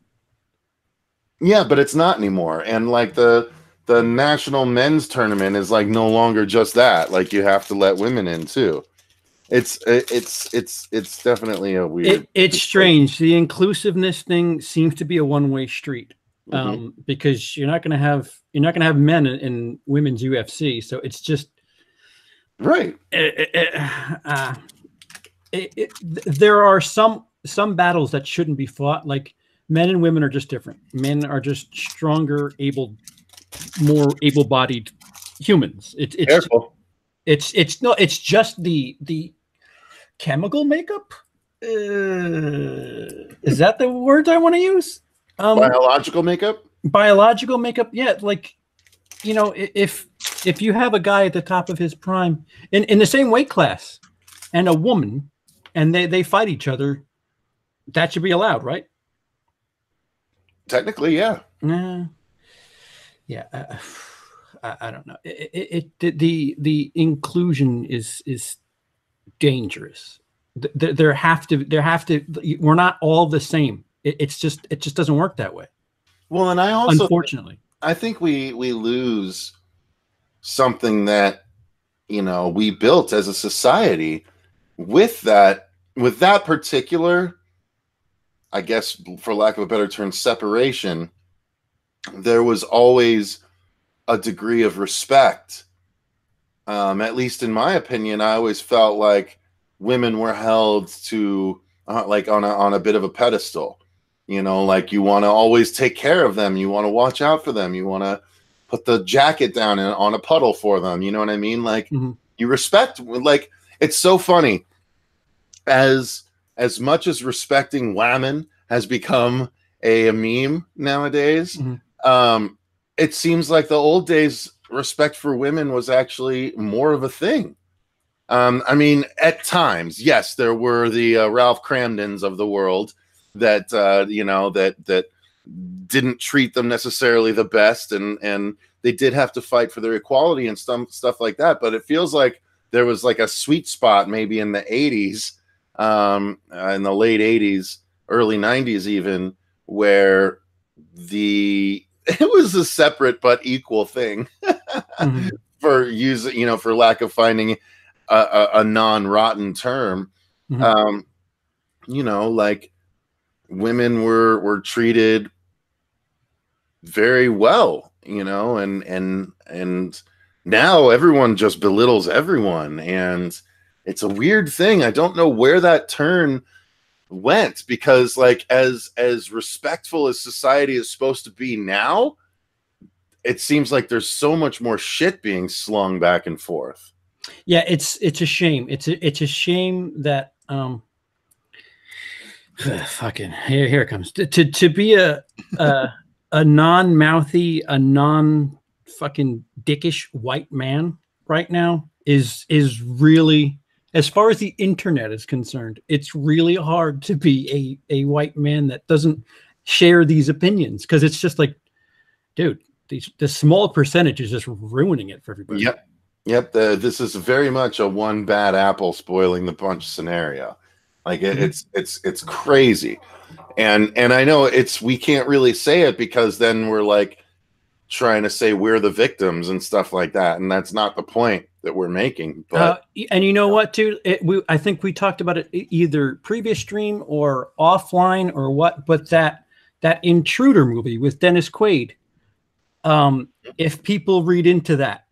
Yeah, but it's not anymore. And like the national men's tournament is like no longer just that. Like you have to let women in too. It's definitely a weird. It's strange. The inclusiveness thing seems to be a one-way street. Because you're not going to have men in women's UFC. So it's just right. There are some battles that shouldn't be fought. Like men and women are just different. Men are just stronger, more able-bodied humans. Careful. It's just the chemical makeup. Is that the words I want to use? Biological makeup. Yeah, like if you have a guy at the top of his prime in the same weight class and a woman, and they fight each other, that should be allowed, right? Technically, yeah. Yeah. I don't know. The inclusion is dangerous. There have to. We're not all the same. It just doesn't work that way. Well, and I also, unfortunately, I think we lose something that we built as a society with that particular, I guess, for lack of a better term, separation. There was always a degree of respect. At least in my opinion, I always felt like women were held to like on a bit of a pedestal. You know, like you want to always take care of them, you want to watch out for them, you want to put the jacket down on a puddle for them. You know what I mean? Like you respect. Like it's so funny. As much as respecting women has become a meme nowadays, it seems like the old days respect for women was actually more of a thing. I mean, at times, yes, there were the Ralph Cramdens of the world that you know, that didn't treat them necessarily the best, and they did have to fight for their equality and stuff like that. But it feels like there was like a sweet spot maybe in the 80s, in the late 80s, early 90s even, where it was a separate but equal thing for using, you know, for lack of finding a non-rotten term. You know, like women were treated very well, you know, and now everyone just belittles everyone, and it's a weird thing. I don't know where that turn went, because like as respectful as society is supposed to be now, it seems like there's so much more shit being slung back and forth. Yeah, it's a shame. It's a shame that fucking here it comes to be a non-mouthy, a non fucking dickish white man right now is really, as far as the internet is concerned, it's really hard to be a white man that doesn't share these opinions, because it's just like, dude, the small percentage is just ruining it for everybody. Yep. This is very much a one bad apple spoiling the bunch scenario. Like it's crazy. And I know we can't really say it, because then we're like trying to say we're the victims and stuff like that. And that's not the point that we're making. But and you know what, too? I think we talked about it either previous stream or offline or what, but that Intruder movie with Dennis Quaid, if people read into that,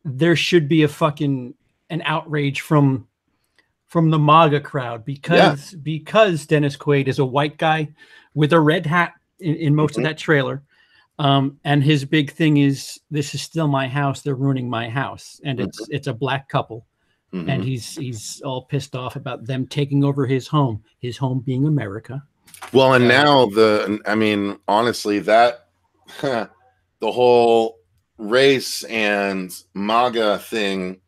there should be an outrage from the MAGA crowd, because Dennis Quaid is a white guy with a red hat in most of that trailer. And his big thing is, this is still my house, they're ruining my house. And it's a black couple. And he's all pissed off about them taking over his home being America. Well, and now I mean, honestly, that the whole race and MAGA thing,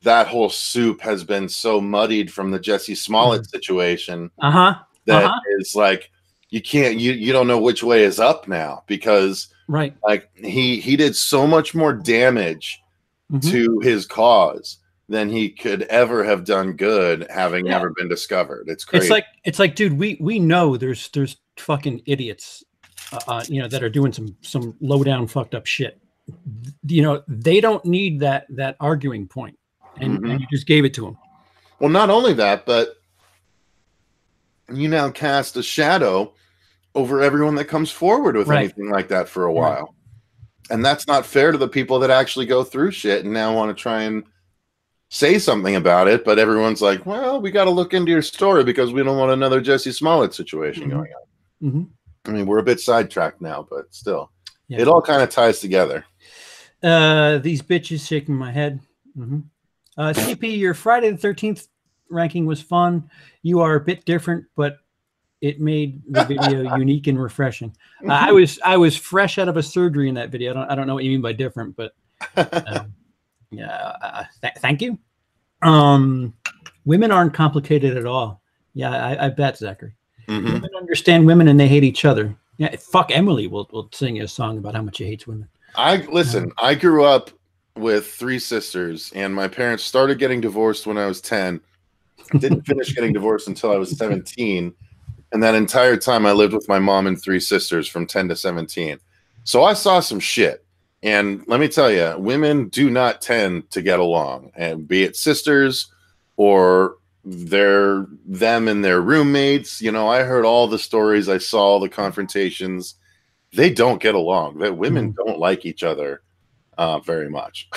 that whole soup has been so muddied from the Jesse Smollett situation that it's like you don't know which way is up now, because like he did so much more damage to his cause than he could ever have done good, having never been discovered. It's crazy. It's like, dude, we know there's fucking idiots, you know, that are doing some low down fucked up shit. You know, they don't need that arguing point, and you just gave it to them. Well, not only that, but you now cast a shadow over everyone that comes forward with anything like that for a while. And that's not fair to the people that actually go through shit and now want to try and say something about it. But everyone's like, well, we got to look into your story because we don't want another Jesse Smollett situation going on. I mean, we're a bit sidetracked now, but still, it all kind of ties together. These bitches shaking my head. CP, your Friday the 13th ranking was fun. You are a bit different, but it made the video unique and refreshing. I was fresh out of a surgery in that video. I don't know what you mean by different, but thank you. Women aren't complicated at all. Yeah, I bet, Zachary. Women understand women and they hate each other. Yeah, fuck Emily will sing you a song about how much he hates women. I grew up with 3 sisters, and my parents started getting divorced when I was 10. Didn't finish getting divorced until I was 17. And that entire time I lived with my mom and 3 sisters from 10 to 17. So I saw some shit. And let me tell you, women do not tend to get along, and be it sisters or them and their roommates. You know, I heard all the stories. I saw all the confrontations. They don't get along. That women don't like each other very much.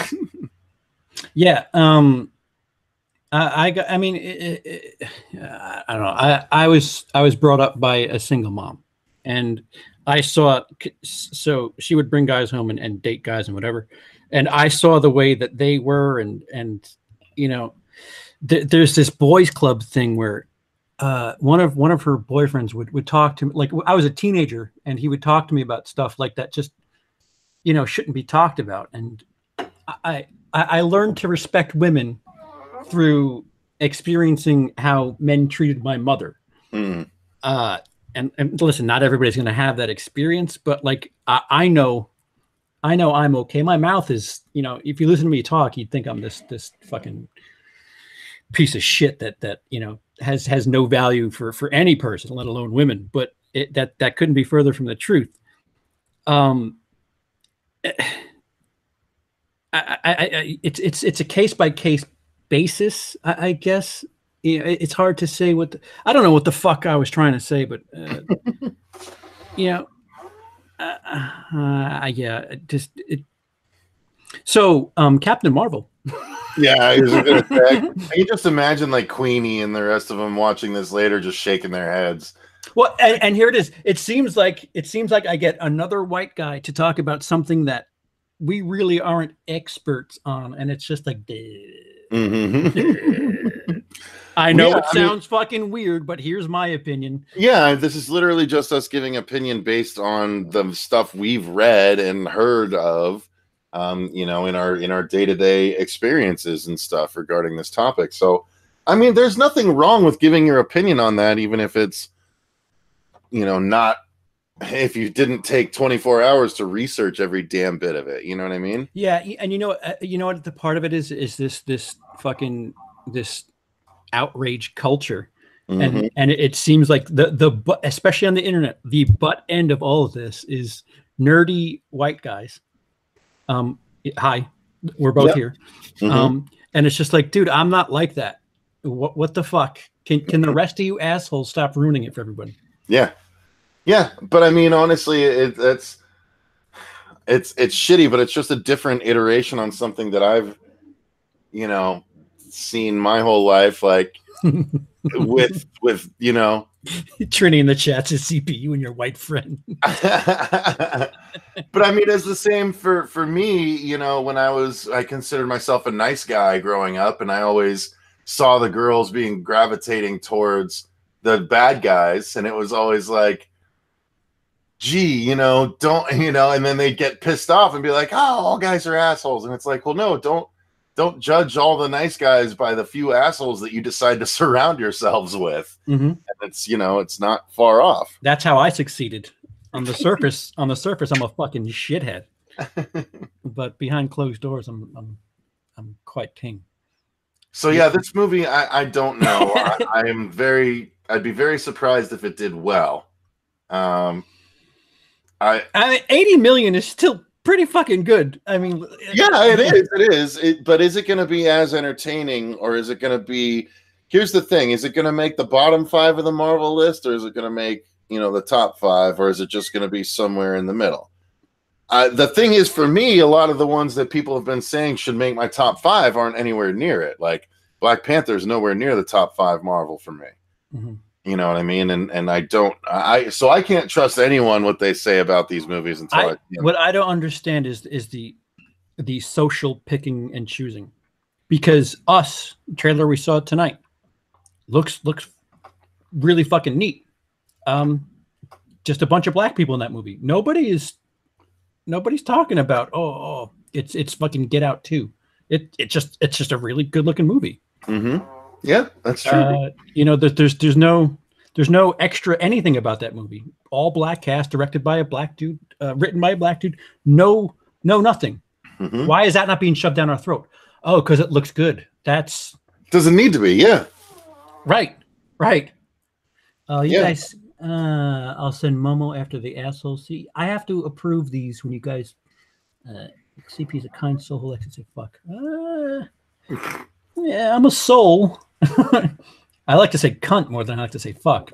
I mean, I don't know. I was brought up by a single mom, and I saw, so she would bring guys home and date guys and whatever, and I saw the way that they were, and you know, there's this boys club thing where one of her boyfriends would talk to me, like I was a teenager, and he would talk to me about stuff like that, just shouldn't be talked about, and I learned to respect women through experiencing how men treated my mother. Mm. And listen, not everybody's going to have that experience, but like I know I'm okay. My mouth is, if you listen to me talk, you'd think I'm this fucking piece of shit that has no value for any person, let alone women. But that couldn't be further from the truth. It's a case by case basis, I guess. It's hard to say I don't know what the fuck I was trying to say, but yeah, So Captain Marvel. Yeah, I was gonna say, I can just imagine like Queenie and the rest of them watching this later, just shaking their heads. Well, and here it is. It seems like I get another white guy to talk about something that we really aren't experts on, and it's just like, I know it sounds fucking weird, but here's my opinion. Yeah, this is literally just us giving opinion based on the stuff we've read and heard of, in our day-to-day experiences and stuff regarding this topic. So, I mean, there's nothing wrong with giving your opinion on that, even if it's, not, if you didn't take 24 hours to research every damn bit of it. You know what I mean? Yeah, and you know what the part of it is this fucking this outrage culture, and it seems like the especially on the internet, the butt end of all of this is nerdy white guys. Hi, we're both here, and it's just like, dude, I'm not like that. What the fuck? Can the rest of you assholes stop ruining it for everybody? Yeah, but I mean, honestly, it's shitty, but it's just a different iteration on something that I've, seen my whole life, like with Trini in the chat says CPU and your white friend. But I mean, it's the same for me, when I considered myself a nice guy growing up, and I always saw the girls being gravitating towards the bad guys, and it was always like, gee, don't, and then they get pissed off and be like, oh, all guys are assholes. And it's like, well, no, don't judge all the nice guys by the few assholes that you decide to surround yourselves with. And it's, it's not far off. That's how I succeeded. On the surface, I'm a fucking shithead. But behind closed doors, I'm quite king. So yeah, this movie, I don't know. I'd be very surprised if it did well. I mean, 80 million is still pretty fucking good. I mean, yeah, it is. But is it going to be as entertaining, or is it going to be? Here's the thing: is it going to make the bottom 5 of the Marvel list, or is it going to make the top 5, or is it just going to be somewhere in the middle? The thing is, for me, a lot of the ones that people have been saying should make my top 5 aren't anywhere near it. Like Black Panther is nowhere near the top 5 Marvel for me. You know what I mean? And so I can't trust anyone what they say about these movies until what I don't understand is the social picking and choosing, because trailer we saw tonight looks really fucking neat. Just a bunch of black people in that movie. Nobody's talking about it's fucking Get Out 2. It's just a really good looking movie. Yeah, that's true. There's no extra anything about that movie. All black cast, directed by a black dude, written by a black dude. No, nothing. Why is that not being shoved down our throat? Oh, because it looks good. That's doesn't need to be. Yeah. Right. You guys, I'll send Momo after the asshole. See, I have to approve these when you guys. CP's a kind soul who likes to say fuck. Yeah, I'm a soul. I like to say cunt more than I like to say fuck.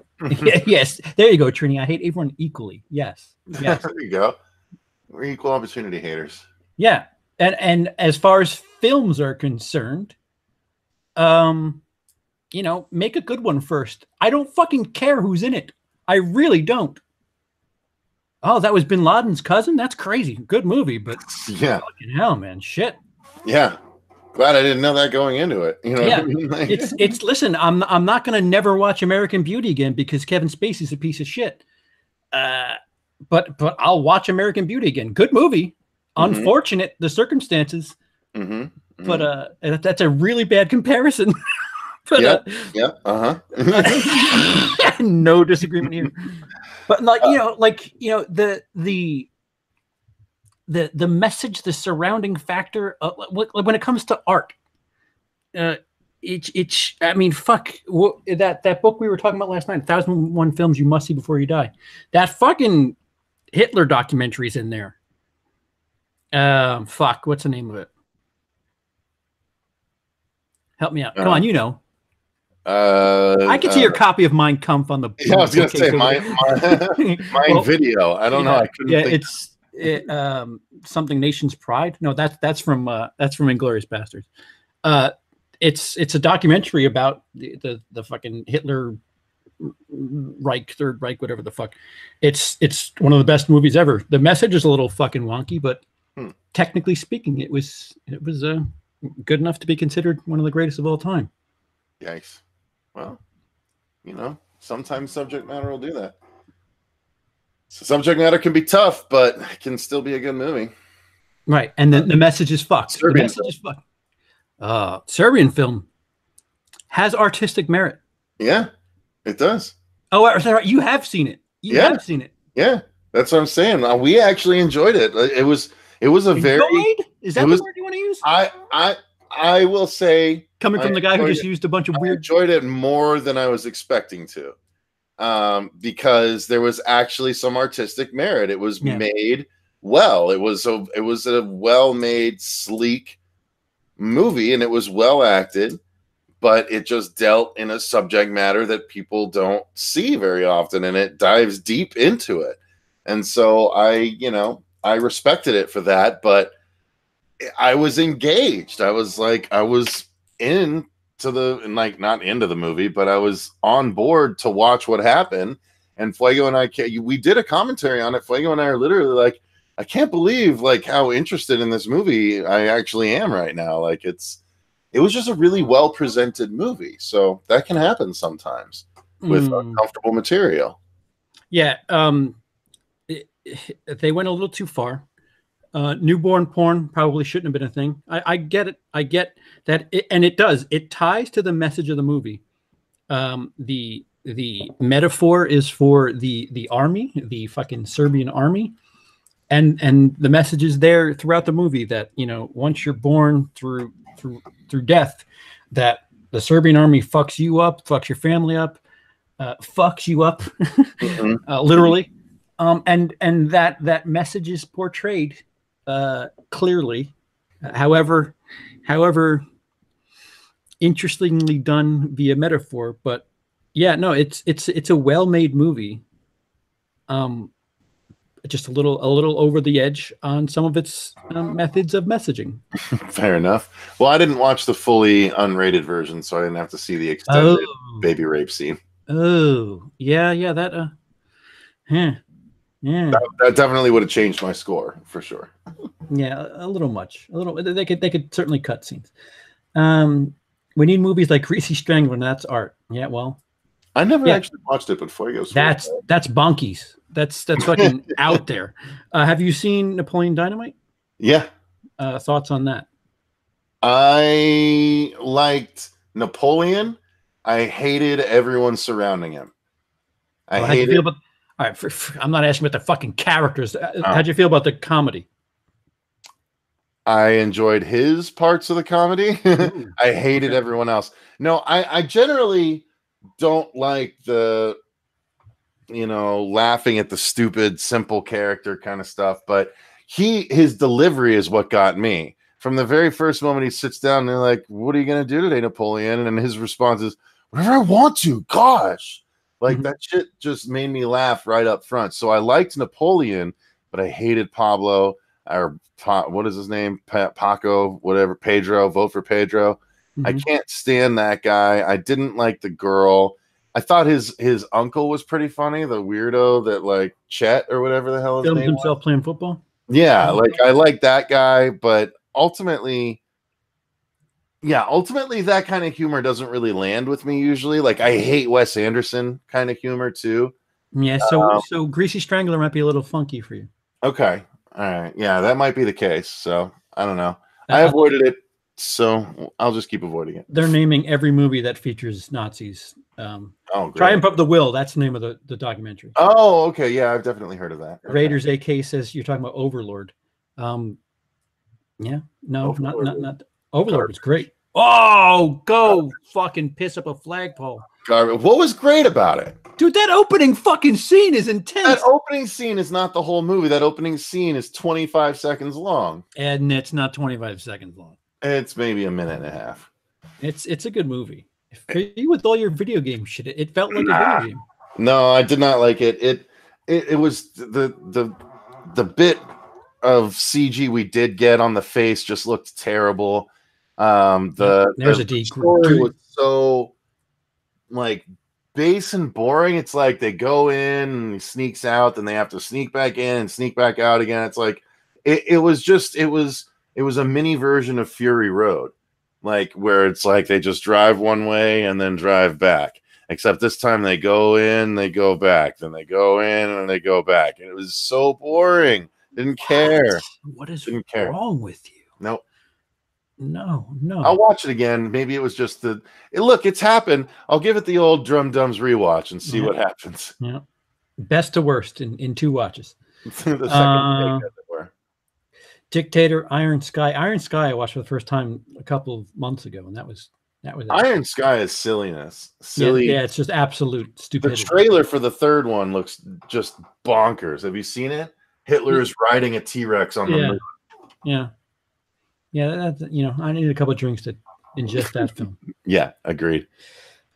Yes, there you go, Trini. I hate everyone equally. Yes. There you go. We're equal opportunity haters. Yeah, and as far as films are concerned, You know, make a good one first. I don't fucking care who's in it. I really don't. Oh, that was Bin Laden's cousin? That's crazy. Good movie, but Yeah. fucking hell, man. Shit. Yeah. Glad I didn't know that going into it. You know Yeah. what I mean? Like, It's listen, I'm not gonna never watch American Beauty again because Kevin Spacey's a piece of shit. But I'll watch American Beauty again. Good movie. Mhm. Unfortunate the circumstances, mhm, mhm. but that's a really bad comparison. But Yep. Uh-huh. no disagreement here. But like the message, the surrounding factor, when it comes to art, it's I mean, fuck that book we were talking about last night, 1001 Films You Must See Before You Die. That fucking Hitler documentary's in there. Fuck, what's the name of it? Help me out. Come on, you know. I can see your copy of Mein Kampf on the. Yeah, I was gonna say mine Well, video. I don't know. I couldn't think. Something Nation's Pride. No, that's from Inglourious Basterds. It's a documentary about the fucking Hitler Reich, Third Reich, whatever the fuck. It's one of the best movies ever. The message is a little fucking wonky, but technically speaking, it was good enough to be considered one of the greatest of all time. Yikes. Well, you know, sometimes subject matter will do that. So subject matter can be tough, but it can still be a good movie. Right. And then the message is fucked. Serbian the message is fucked. Serbian film has artistic merit. Yeah, it does. Oh, sorry, you have seen it. You have seen it. Yeah, that's what I'm saying. We actually enjoyed it. It was a very. Is that the word you want to use? I will say, coming from the guy who just used a bunch of weird. I enjoyed it more than I was expecting to, because there was actually some artistic merit. It was made well. It was a well-made, sleek movie, and it was well acted, but it just dealt in a subject matter that people don't see very often, and it dives deep into it. And so I respected it for that, but I was engaged. I was into not into the movie, but I was on board to watch what happened. And Fuego and I, we did a commentary on it. Fuego and I are literally like, I can't believe how interested in this movie I actually am right now. Like it was just a really well presented movie. So that can happen sometimes with uncomfortable material. Yeah. They went a little too far. Newborn porn probably shouldn't have been a thing. I get it. I get that. It ties to the message of the movie. The metaphor is for the army, the fucking Serbian army. And the message is there throughout the movie that, once you're born through death, that the Serbian army fucks you up, fucks your family up, fucks you up, literally. And that message is portrayed clearly, however interestingly done via metaphor. But yeah, no, it's a well-made movie. Just a little over the edge on some of its methods of messaging. Fair enough. Well, I didn't watch the fully unrated version, so I didn't have to see the extended baby rape scene. Oh, yeah, that. Yeah. That definitely would have changed my score for sure. Yeah, a little much. A little. They could certainly cut scenes. We need movies like Greasy Strangler, and that's art. Yeah, well, I never actually watched it, but Fuego's. That's bonkies. That's fucking out there. Have you seen Napoleon Dynamite? Yeah. Thoughts on that? I liked Napoleon. I hated everyone surrounding him. I hated. All right, I'm not asking about the fucking characters. How'd you feel about the comedy? I enjoyed his parts of the comedy. I hated everyone else. No, I generally don't like the, laughing at the stupid, simple character kind of stuff. But his delivery is what got me. From the very first moment he sits down and they're like, "What are you going to do today, Napoleon?" And his response is, "Whatever I want to, gosh." That shit just made me laugh right up front. So I liked Napoleon, but I hated Pablo, or what is his name? Paco, whatever, Pedro, vote for Pedro. I can't stand that guy. I didn't like the girl. I thought his uncle was pretty funny, the weirdo that like Chet or whatever the hell his Filmed name himself was. playing football. Yeah, like I like that guy, but ultimately, that kind of humor doesn't really land with me usually. Like I hate Wes Anderson kind of humor too. Yeah, so Greasy Strangler might be a little funky for you. Okay. All right. Yeah, that might be the case. So I don't know. I avoided it, so I'll just keep avoiding it. They're naming every movie that features Nazis. Great. Triumph of the Will. That's the name of the documentary. Oh, okay. Yeah, I've definitely heard of that. Okay. Raiders AK says you're talking about Overlord. Yeah, no, Overlord not Overlord was great. Oh, go fucking piss up a flagpole. What was great about it? Dude, that opening fucking scene is intense. That opening scene is not the whole movie. That opening scene is 25 seconds long. And it's not 25 seconds long. It's maybe a minute and a half. It's a good movie. For you with all your video game shit, it felt like a video game. No, I did not like it. It was the bit of CG we did get on the face just looked terrible. The story was so like base and boring. It's like they go in and he sneaks out, then they have to sneak back in and sneak back out again. It's like it was a mini version of Fury Road, like where it's like they just drive one way and then drive back. Except this time they go in, they go back, then they go in and they go back. And it was so boring. Didn't care. What is wrong with you? Nope. No. I'll watch it again. Maybe it was just look, it's happened. I'll give it the old Drum Dums rewatch and see what happens. Yeah. Best to worst in 2 watches. The second take, as it were. Dictator, Iron Sky. Iron Sky I watched for the first time a couple of months ago, and that was Iron Sky is silliness. Silly. Yeah, it's just absolute stupidity. The trailer for the third one looks just bonkers. Have you seen it? Hitler is riding a T-Rex on the moon. Yeah. That's, I need a couple of drinks to ingest that film. Yeah, agreed.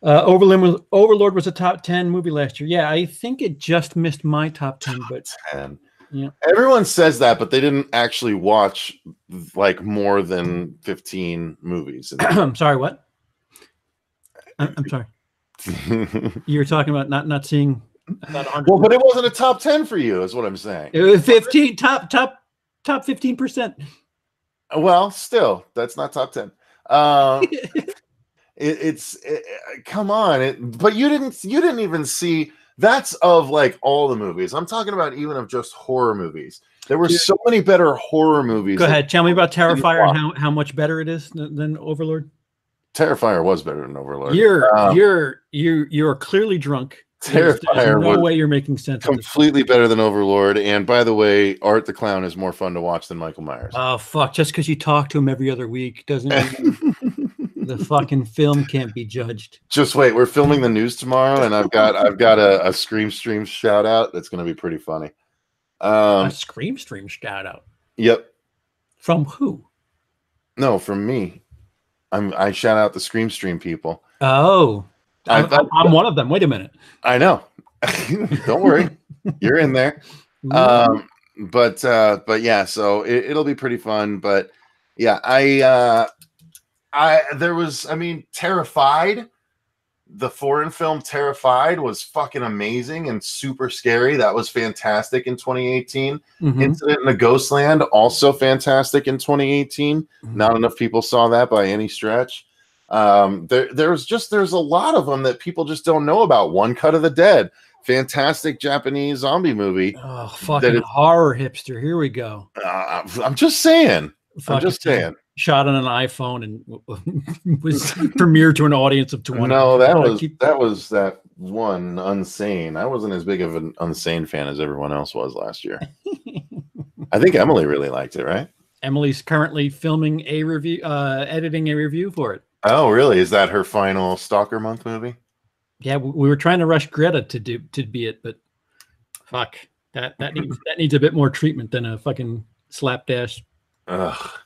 Overlord was a top 10 movie last year. Yeah, I think it just missed my top 10, but 10. Yeah. Everyone says that, but they didn't actually watch like more than 15 movies. I'm sorry, what? I'm sorry. You were talking about not seeing about 100. Well, but it wasn't a top 10 for you, is what I'm saying. It was 15 top 15%. Well, still, that's not top 10. Come on. But you didn't even see. That's of like all the movies. I'm talking about even of just horror movies. There were so many better horror movies. Go ahead, tell me about Terrifier and how much better it is than Overlord. Terrifier was better than Overlord. You're clearly drunk. Terrifier There's no way you're making sense. Completely better than Overlord. And by the way, Art the Clown is more fun to watch than Michael Myers. Oh fuck! Just because you talk to him every other week doesn't mean the fucking film can't be judged. Just wait, we're filming the news tomorrow, and I've got a Scream Stream shout out that's going to be pretty funny. A Scream Stream shout out. Yep. From who? No, from me. I shout out the Scream Stream people. Oh, I'm one of them. Wait a minute. I know. Don't worry, you're in there. But yeah, so it'll be pretty fun. But yeah, Terrified, the foreign film Terrified was fucking amazing and super scary. That was fantastic in 2018. Incident in the Ghostland, also fantastic in 2018. Not enough people saw that by any stretch. There's a lot of them that people just don't know about. One Cut of the Dead, fantastic Japanese zombie movie. Oh, fucking horror hipster. Here we go. I'm just saying. Shot on an iPhone and was premiered to an audience of 20. No, that was that one Unsane. I wasn't as big of an Unsane fan as everyone else was last year. I think Emily really liked it, right? Emily's currently filming a review, editing a review for it. Oh, really? Is that her final Stalker Month movie? Yeah, we were trying to rush Greta to be it, but fuck, that needs a bit more treatment than a fucking slapdash.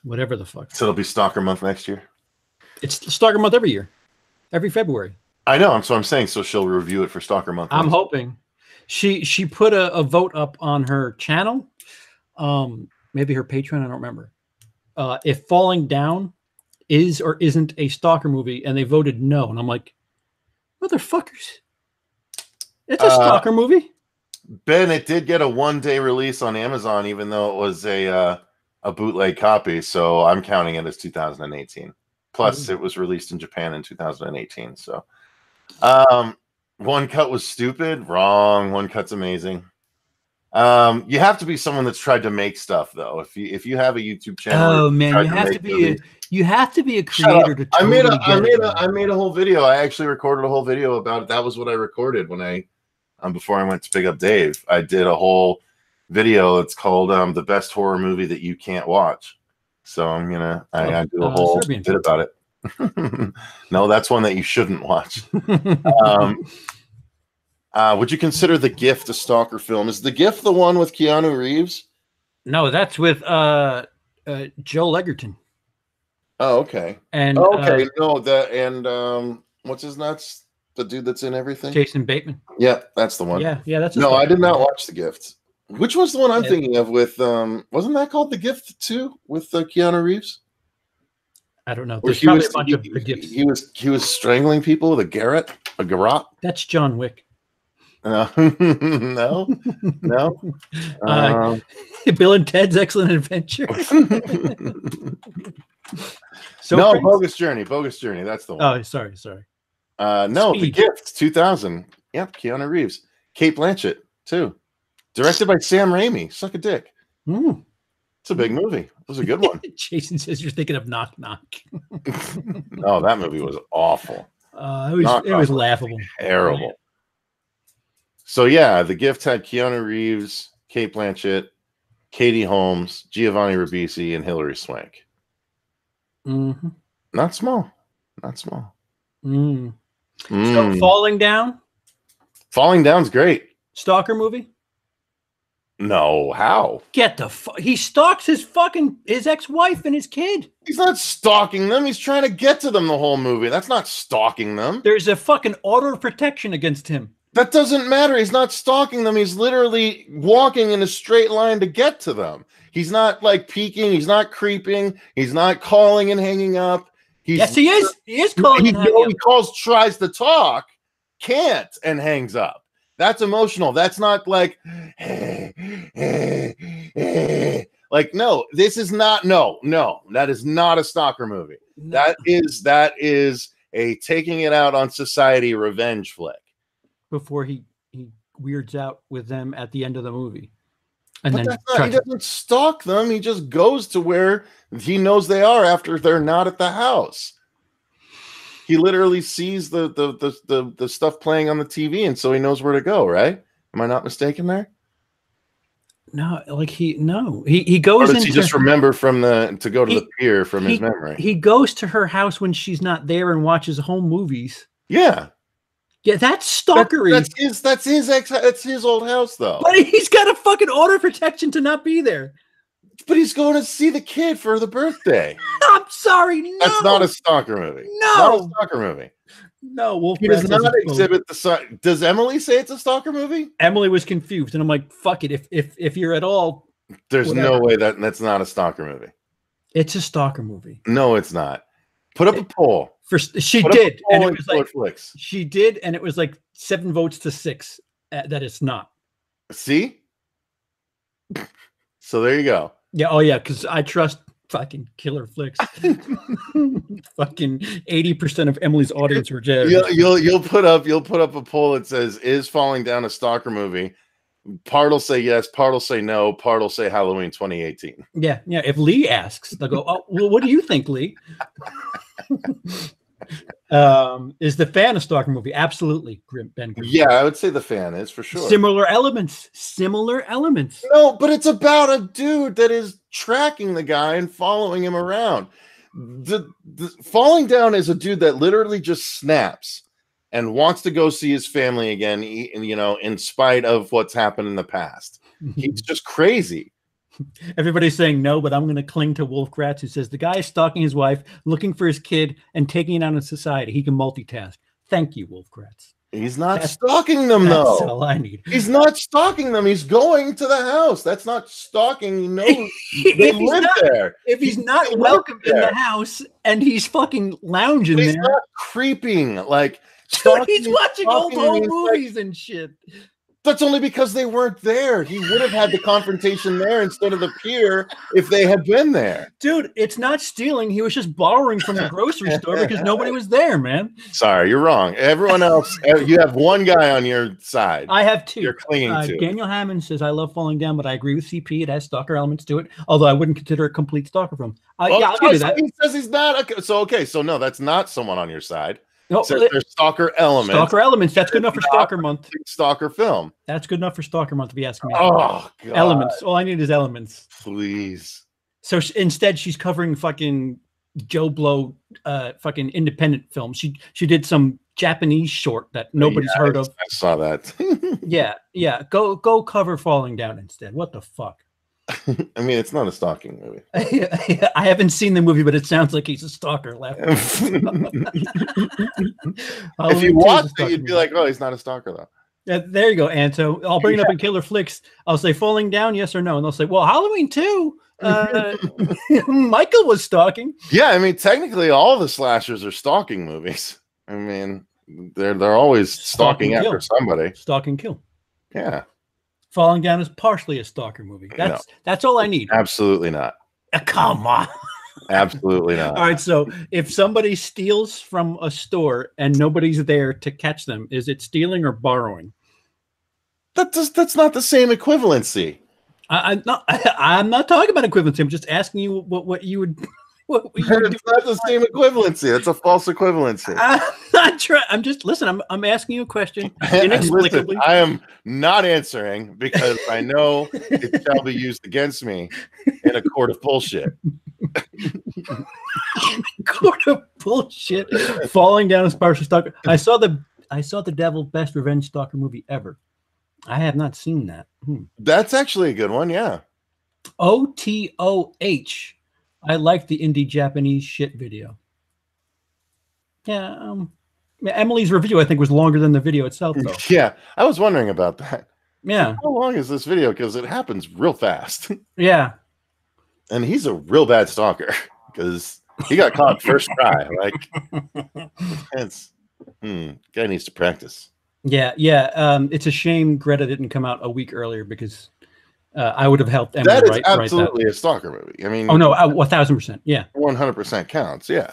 Whatever the fuck. So it'll be Stalker Month next year? It's Stalker Month every year. Every February. I know. So I'm saying, so she'll review it for Stalker Month. I'm hoping. She put a vote up on her channel. Maybe her Patreon, I don't remember. If Falling Down is or isn't a stalker movie, and they voted no. And I'm like, motherfuckers, it's a stalker movie. Ben, it did get a 1-day release on Amazon, even though it was a bootleg copy. So I'm counting it as 2018. Plus, it was released in Japan in 2018. So, one cut was stupid. Wrong. One cut's amazing. You have to be someone that's tried to make stuff, though. If you have a YouTube channel, oh man, you have to be a creator to. I made a whole video. I actually recorded a whole video about it. That was what I recorded when I before I went to pick up Dave. I did a whole video. It's called "The Best Horror Movie That You Can't Watch." So I do a whole bit about it. No, that's one that you shouldn't watch. Would you consider The Gift a stalker film? Is The Gift the one with Keanu Reeves? No, that's with Joel Edgerton. Oh, okay. And what's his nuts? The dude that's in everything? Jason Bateman. Yeah, that's the one. Yeah, that's no, I did not watch The Gift. Which was the one I'm thinking of with wasn't that called The Gift too? With Keanu Reeves? I don't know. There's probably a bunch of gifts. He was strangling people with a garrote. That's John Wick. No. Bill and Ted's Excellent Adventure. No, Bogus Journey. That's the one. Oh, sorry. No, Speed. The Gift, 2000. Yep, Keanu Reeves. Kate Blanchett, too. Directed by Sam Raimi. Suck a dick. It's a big movie. It was a good one. Jason says you're thinking of Knock Knock. Oh, that movie was awful. It was laughable. Terrible. Oh, so, yeah, The Gift had Keanu Reeves, Kate Blanchett, Katie Holmes, Giovanni Ribisi, and Hilary Swank. Mm-hmm. Not small. So, Falling Down? Falling Down's great. Stalker movie? No, how? Get the he stalks his ex-wife and his kid. He's not stalking them. He's trying to get to them the whole movie. That's not stalking them. There's a fucking order of protection against him. That doesn't matter. He's not stalking them. He's literally walking in a straight line to get to them. He's not like peeking. He's not creeping. He's not calling and hanging up. Yes, he is. He is calling and hanging up. He calls, tries to talk, can't, and hangs up. That's emotional. That's not like, like, no, this is not, no, that is not a stalker movie. No. That is a taking it out on society revenge flick. Before he weirds out with them at the end of the movie. And but then he doesn't stalk them. He just goes to where he knows they are after they're not at the house. He literally sees the stuff playing on the TV, and so he knows where to go, right? Am I not mistaken there? No, like he goes. Or does he just remember to go to the pier from his memory? He goes to her house when she's not there and watches home movies. Yeah. Yeah, that's stalkery. That's his old house, though. But he's got a fucking order of protection to not be there. But he's going to see the kid for the birthday. I'm sorry, no. That's not a stalker movie. No, not a stalker movie. No, Wolf. He does not exhibit the. Does Emily say it's a stalker movie? Emily was confused, and I'm like, "Fuck it. If you're at all, there's whatever. No way that's not a stalker movie. It's a stalker movie. No, it's not. Put up a poll. She did, and it was like she did, and it was like 7 votes to 6 that it's not. See. So there you go. Yeah. Oh yeah. Because I trust fucking Killer Flicks. Fucking 80% of Emily's audience were dead. You'll put up a poll that says, "Is Falling Down a stalker movie?" Part will say yes, part will say no, part will say Halloween 2018. Yeah. If Lee asks, they'll go, "Oh, well, what do you think, Lee?" Is The Fan a stalker movie? Absolutely, Ben. Yeah, I would say The Fan is for sure. Similar elements. No, but it's about a dude that is tracking the guy and following him around. The Falling Down is a dude that literally just snaps and wants to go see his family again, in spite of what's happened in the past. He's just crazy. Everybody's saying no, but I'm going to cling to Wolf Kratz, who says the guy is stalking his wife, looking for his kid, and taking it out in society. He can multitask. Thank you, Wolf Kratz. He's not stalking them, That's though. all I need. He's not stalking them. He's going to the house. That's not stalking. He knows they live there. If he's not welcome in the house and he's fucking lounging he's there, not creeping. Like, dude, he's watching old movies and shit. That's only because they weren't there. He would have had the confrontation there instead of the pier if they had been there. Dude, it's not stealing. He was just borrowing from the grocery store because nobody was there, man. Sorry, you're wrong. Everyone else, you have one guy on your side. I have two. You're clinging to. Daniel Hammond says, I love Falling Down, but I agree with CP. It has stalker elements to it, although I wouldn't consider a complete stalker film. Yeah, I'll give you that. He says he's not. Okay, so no, that's not someone on your side. No, there's stalker elements. Stalker elements. That's good enough for Stalker Month. Stalker film. That's good enough for Stalker Month, if you ask me. Oh, God. Elements. All I need is elements. Please. So instead, she's covering fucking Joe Blow, fucking independent films. She did some Japanese short that nobody's heard of. I saw that. Yeah. Go cover Falling Down instead. What the fuck? I mean, it's not a stalking movie. I haven't seen the movie, but it sounds like he's a stalker. If you watched it, you'd be like, "Oh, he's not a stalker, though." Yeah, there you go, Anto. I'll bring it up in Killer Flicks. I'll say Falling Down, yes or no, and they'll say, "Well, Halloween 2, Michael was stalking." Yeah, I mean, technically, all the slashers are stalking movies. I mean, they're always stalking after somebody. Stalk and kill. Yeah. Falling Down is partially a stalker movie. That's all I need. Absolutely not. Come on. Absolutely not. All right, so if somebody steals from a store and nobody's there to catch them, is it stealing or borrowing? That's not the same equivalency. I'm not talking about equivalency. I'm just asking you what you would. It's not the same equivalency. It's a false equivalency. I'm not trying. I'm just listen. I'm asking you a question inexplicably. Listen, I am not answering because I know it shall be used against me in a court of bullshit. Court of bullshit. Falling Down is partially stalker. I saw the Devil Best Revenge Stalker movie ever. I have not seen that. That's actually a good one. Yeah. OTOH. I like the indie Japanese shit video. Yeah, Emily's review I think was longer than the video itself, though. Yeah, I was wondering about that. Yeah, how long is this video? Because it happens real fast. Yeah, and he's a real bad stalker because he got caught first try. Like, it's guy needs to practice. Yeah. It's a shame Greta didn't come out a week earlier because. I would have helped Emily that is absolutely a stalker movie. I mean, oh no, 1,000%. Yeah, 100% counts. Yeah.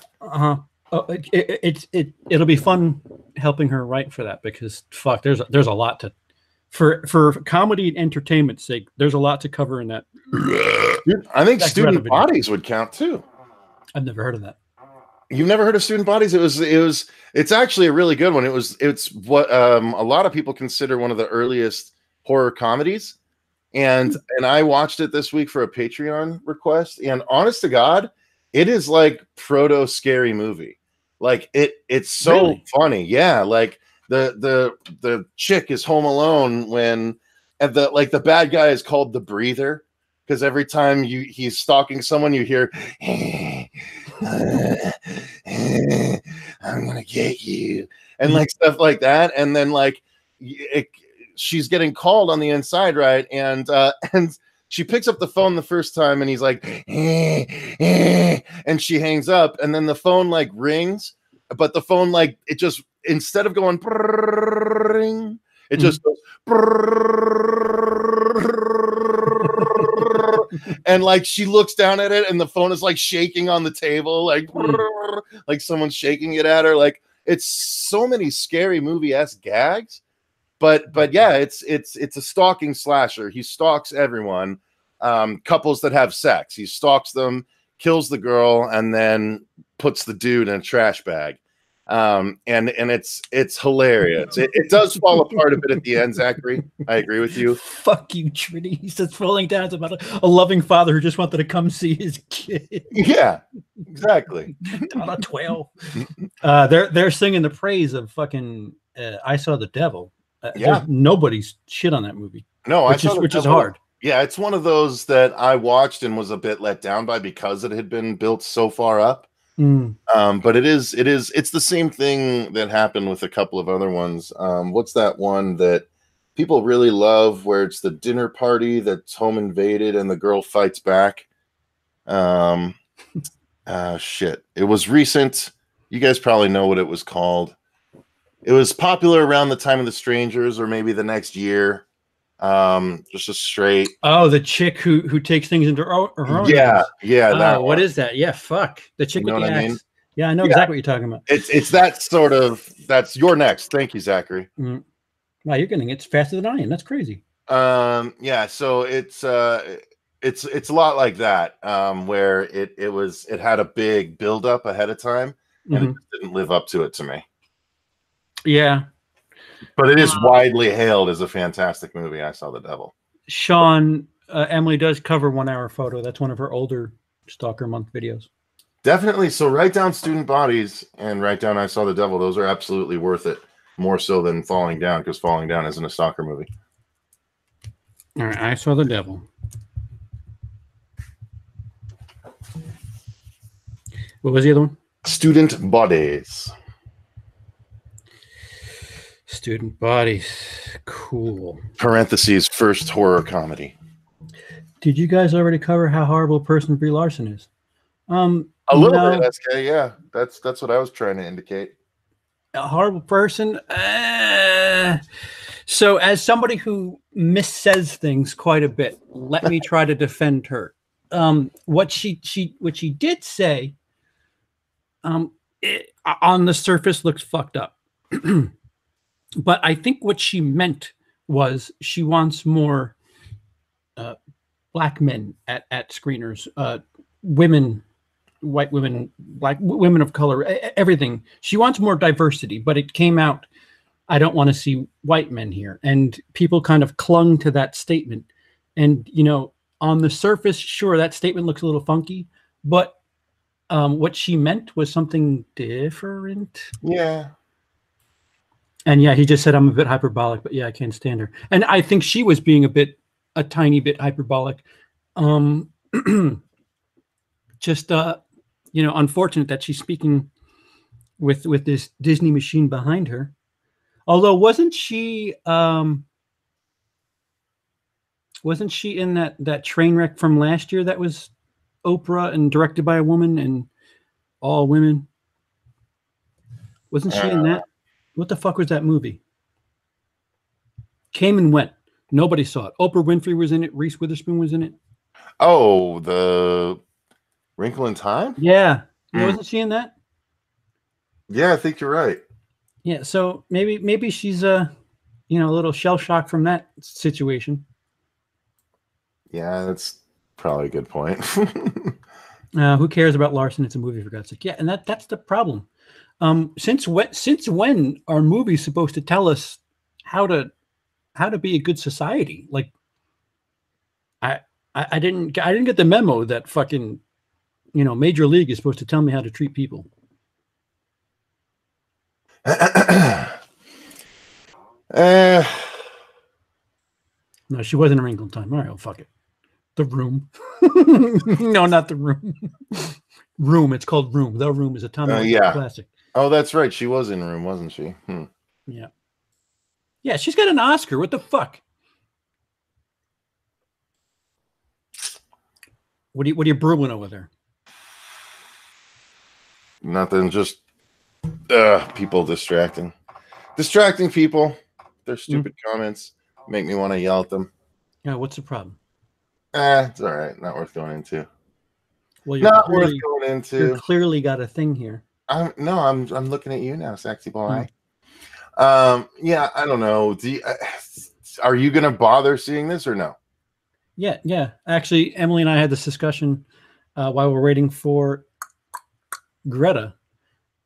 It'll be fun helping her write for that because fuck, there's a lot to for comedy and entertainment's sake. There's a lot to cover in that. Dude, I think Student Bodies would count too. I've never heard of that. You've never heard of Student Bodies? It's actually a really good one. It's what a lot of people consider one of the earliest horror comedies. And I watched it this week for a Patreon request, and honest to God, it is like proto scary movie. Like it's so funny. Yeah, like the chick is home alone when the bad guy is called the breather because every time he's stalking someone, you hear I'm gonna get you and like stuff like that, and then like she's getting called on the inside, right? And she picks up the phone the first time and he's like, and she hangs up, and then the phone like rings, but the phone like it just instead of going it just goes and like she looks down at it and the phone is like shaking on the table, like someone's shaking it at her. Like it's so many scary movie-esque gags. But yeah, it's a stalking slasher. He stalks everyone, couples that have sex. He stalks them, kills the girl, and then puts the dude in a trash bag. And it's hilarious. It does fall apart a bit at the end, Zachary. I agree with you. Fuck you, Trinity. He says Falling Down is about a loving father who just wanted to come see his kid. Yeah, exactly. On a 12. They're singing the praise of fucking I Saw the Devil. Yeah, nobody's shit on that movie. No, which is hard. Yeah, it's one of those that I watched and was a bit let down by because it had been built so far up. But it's the same thing that happened with a couple of other ones. What's that one that people really love where it's the dinner party that's home invaded and the girl fights back? Shit. It was recent. You guys probably know what it was called. It was popular around the time of The Strangers or maybe the next year. Just a straight. Oh, the chick who takes things into her own Yeah, hands. yeah. Oh, what is that? Yeah, fuck. The chick with the axe. I mean? Yeah, I know exactly what you're talking about. It's that sort of. That's your next. Thank you, Zachary. Wow, you're getting it faster than I am. That's crazy. Yeah. So it's a lot like that. Where it had a big build up ahead of time, and it didn't live up to it to me. Yeah. But it is widely hailed as a fantastic movie. I Saw the Devil. Sean, Emily does cover 1 hour photo. That's one of her older Stalker Month videos. Definitely. So write down Student Bodies and write down I Saw the Devil. Those are absolutely worth it. More so than Falling Down, because Falling Down isn't a stalker movie. All right. I Saw the Devil. What was the other one? Student Bodies. Student Bodies. Cool. Parentheses, first horror comedy. Did you guys already cover how horrible a person Brie Larson is? A little bit, SK, yeah. That's what I was trying to indicate. A horrible person? So as somebody who missays things quite a bit, let me try to defend her. What she did say on the surface looks fucked up. But I think what she meant was she wants more black men at screeners, women, white women, black women of color, everything. She wants more diversity, but it came out, I don't want to see white men here. And people kind of clung to that statement. And, you know, on the surface, sure, that statement looks a little funky, but what she meant was something different. Yeah. And yeah, he just said I'm a bit hyperbolic, but yeah, I can't stand her. And I think she was being a tiny bit hyperbolic. Just you know, unfortunate that she's speaking with this Disney machine behind her. Although wasn't she in that train wreck from last year that was Oprah and directed by a woman and all women? Wasn't she in that? What the fuck was that movie? Came and went. Nobody saw it. Oprah Winfrey was in it. Reese Witherspoon was in it. Oh, the Wrinkle in Time? Yeah. Wasn't she in that? Yeah, I think you're right. Yeah, so maybe she's you know, a little shell shock from that situation. Yeah, that's probably a good point. Who cares about Larson? It's a movie, for God's sake. Yeah, and that's the problem. Since when are movies supposed to tell us how to be a good society? Like, I didn't get the memo that fucking, you know, Major League is supposed to tell me how to treat people. No, she wasn't a Wrinkle in Time. All right, well, fuck it. The Room. No, not The Room. Room. It's called Room. The Room is a Tommy classic. Oh, that's right. She was in Room, wasn't she? Yeah. Yeah, she's got an Oscar. What the fuck? What are you brewing over there? Nothing. Just people distracting people. Their stupid comments make me want to yell at them. Yeah, what's the problem? It's all right. Not worth going into. Well, worth going into. You clearly got a thing here. I'm looking at you now, sexy boy. Yeah, I don't know. Are you gonna bother seeing this or no? Yeah. Actually, Emily and I had this discussion while we're waiting for Greta.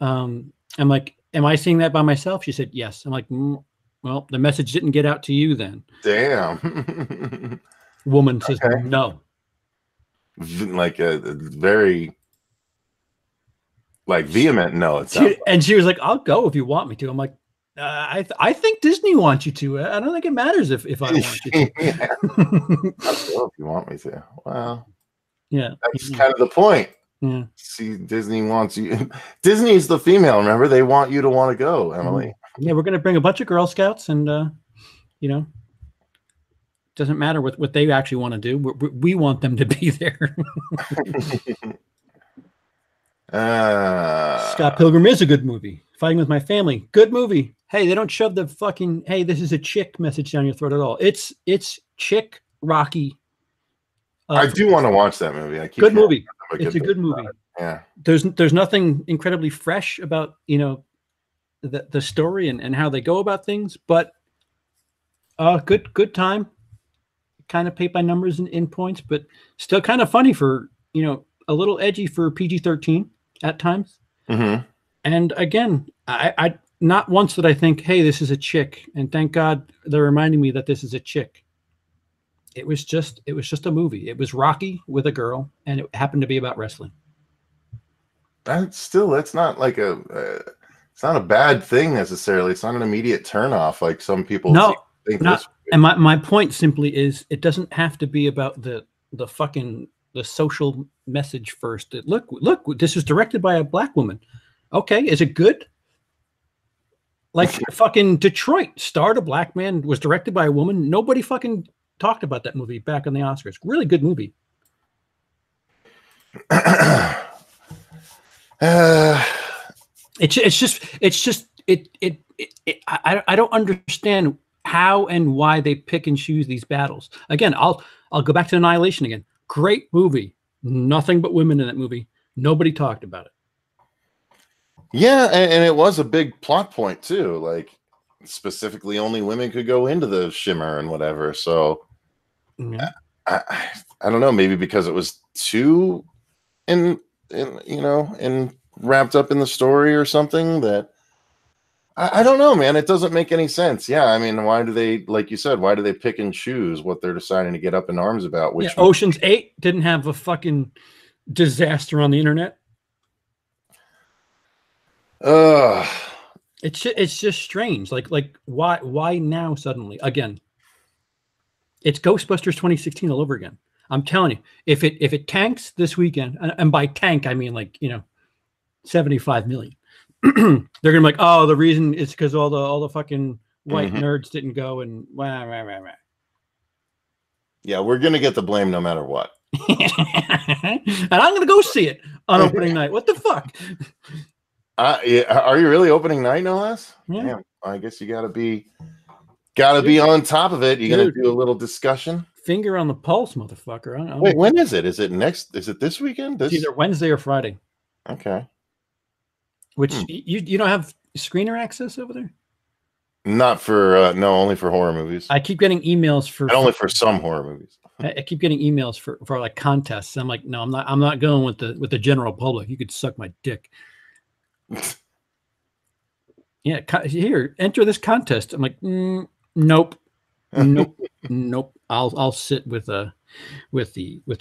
I'm like, am I seeing that by myself? She said yes. I'm like, well, the message didn't get out to you then. Damn. Woman says no. Like a very vehement no. And she was like, I'll go if you want me to. I'm like, I think Disney wants you to. I don't think it matters if I want you to. I'll go if you want me to. Well, yeah, that's kind of the point. Yeah. See, Disney wants you. Disney's the female. Remember, they want you to want to go, Emily. Yeah, we're gonna bring a bunch of Girl Scouts, and you know, doesn't matter what they actually want to do. We want them to be there. Scott Pilgrim is a good movie. Fighting with My Family, good movie. Hey, they don't shove the fucking "hey, this is a chick" message down your throat at all. It's chick Rocky. I do want to watch that movie. Good movie. It's a good movie. Yeah. There's nothing incredibly fresh about, you know, the story and how they go about things, but good time. Kind of paint by numbers in points, but still kind of funny for, you know, a little edgy for PG-13 at times. Mm-hmm. And again, I not once did I think, hey, this is a chick, and thank God they're reminding me that this is a chick. It was just a movie. It was Rocky with a girl, and it happened to be about wrestling. That's not like it's not a bad thing necessarily. It's not an immediate turnoff like some people think. Not, and my point simply is, it doesn't have to be about the social message first. Look, this is directed by a black woman. Okay, is it good? Like fucking Detroit starred a black man, was directed by a woman. Nobody fucking talked about that movie back on the Oscars. Really good movie. I don't understand how and why they pick and choose these battles. Again, I'll go back to Annihilation again. Great movie. Nothing but women in that movie. Nobody talked about it. Yeah, and it was a big plot point too. Like, specifically, only women could go into the Shimmer and whatever. So, I don't know. Maybe because it was too wrapped up in the story or something that. I don't know, man. It doesn't make any sense. Yeah, I mean, why do they, like you said, why do they pick and choose what they're deciding to get up in arms about? Which Ocean's 8 didn't have a fucking disaster on the internet. It's just strange. Like why now suddenly? Again, it's Ghostbusters 2016 all over again. I'm telling you, if it tanks this weekend, and by tank I mean, like, you know, 75 million. They're gonna be like, oh, the reason is because all the fucking white nerds didn't go, and wah, wah, wah, wah. Yeah, we're gonna get the blame no matter what. And I'm gonna go see it on opening night. What the fuck? Yeah, are you really opening night, no less? Yeah. Damn, I guess you gotta be on top of it. You're gonna do a little discussion. Finger on the pulse, motherfucker. I don't know. Wait, when is it? Is it this weekend? It's either Wednesday or Friday. Okay. Which you don't have screener access over there? Not for no, only for horror movies. I keep getting emails only for some horror movies. I keep getting emails for like contests. I'm like, no, I'm not going with the general public. You could suck my dick. Yeah, here, enter this contest. I'm like, nope. I'll sit with the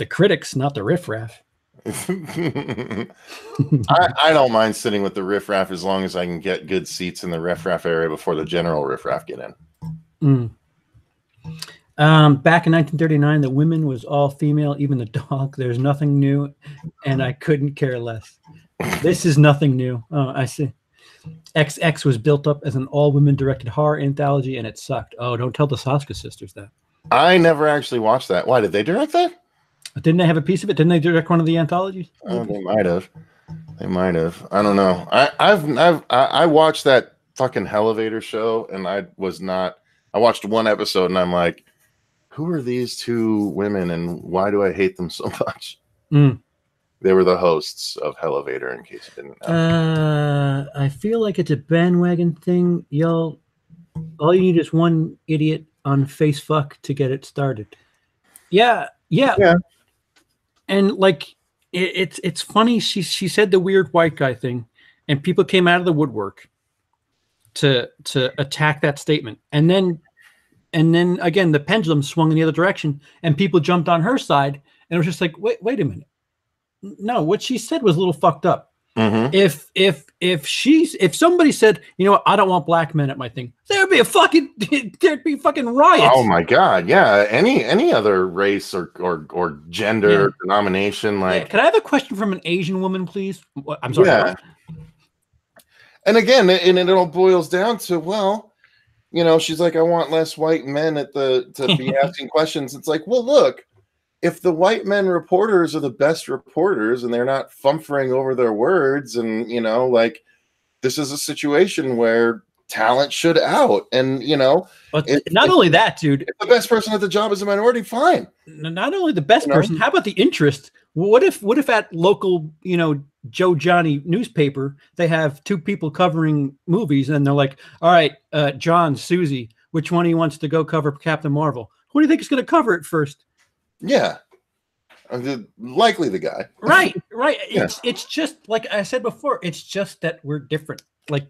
critics, not the riffraff. I don't mind sitting with the riffraff as long as I can get good seats in the riffraff area before the general riffraff get in. Back in 1939, the women was all female, even the dog. There's nothing new, and I couldn't care less. This is nothing new. Oh, I see. XX was built up as an all-women directed horror anthology, and it sucked. Oh, don't tell the Soska sisters that. I never actually watched that. Why did they direct that? Didn't they have a piece of it? Didn't they direct one of the anthologies? Oh, they might have. I don't know. I watched that fucking Elevator show, and I watched one episode, and I'm like, who are these two women, and why do I hate them so much? They were the hosts of Elevator, in case you didn't know. I feel like it's a bandwagon thing. Y'all, all you need is one idiot on Facefuck to get it started. Yeah. And like, it's funny. She said the weird white guy thing, and people came out of the woodwork to attack that statement. And then again, the pendulum swung in the other direction, and people jumped on her side, and it was just like, wait a minute. No, what she said was a little fucked up. If somebody said, you know what, I don't want black men at my thing, there would be a fucking there'd be fucking riots. Oh my god, yeah. Any other race or gender or denomination, like Can I have a question from an Asian woman, please? I'm sorry. Yeah. And again, and it all boils down to, well, you know, she's like, I want less white men to be asking questions. It's like, well, look, if the white men reporters are the best reporters and they're not fumfering over their words, and you know, like, this is a situation where talent should out, and you know, but not only that, dude. If the best person at the job is a minority, fine. Not only the best person. How about the interest? What if at local, you know, Joe Johnny newspaper, they have two people covering movies, and they're like, all right, John, Susie, which one of you wants to go cover Captain Marvel? Who do you think is going to cover it first? Yeah. Likely the guy. Right. Yeah. It's just like I said before, it's just that we're different. Like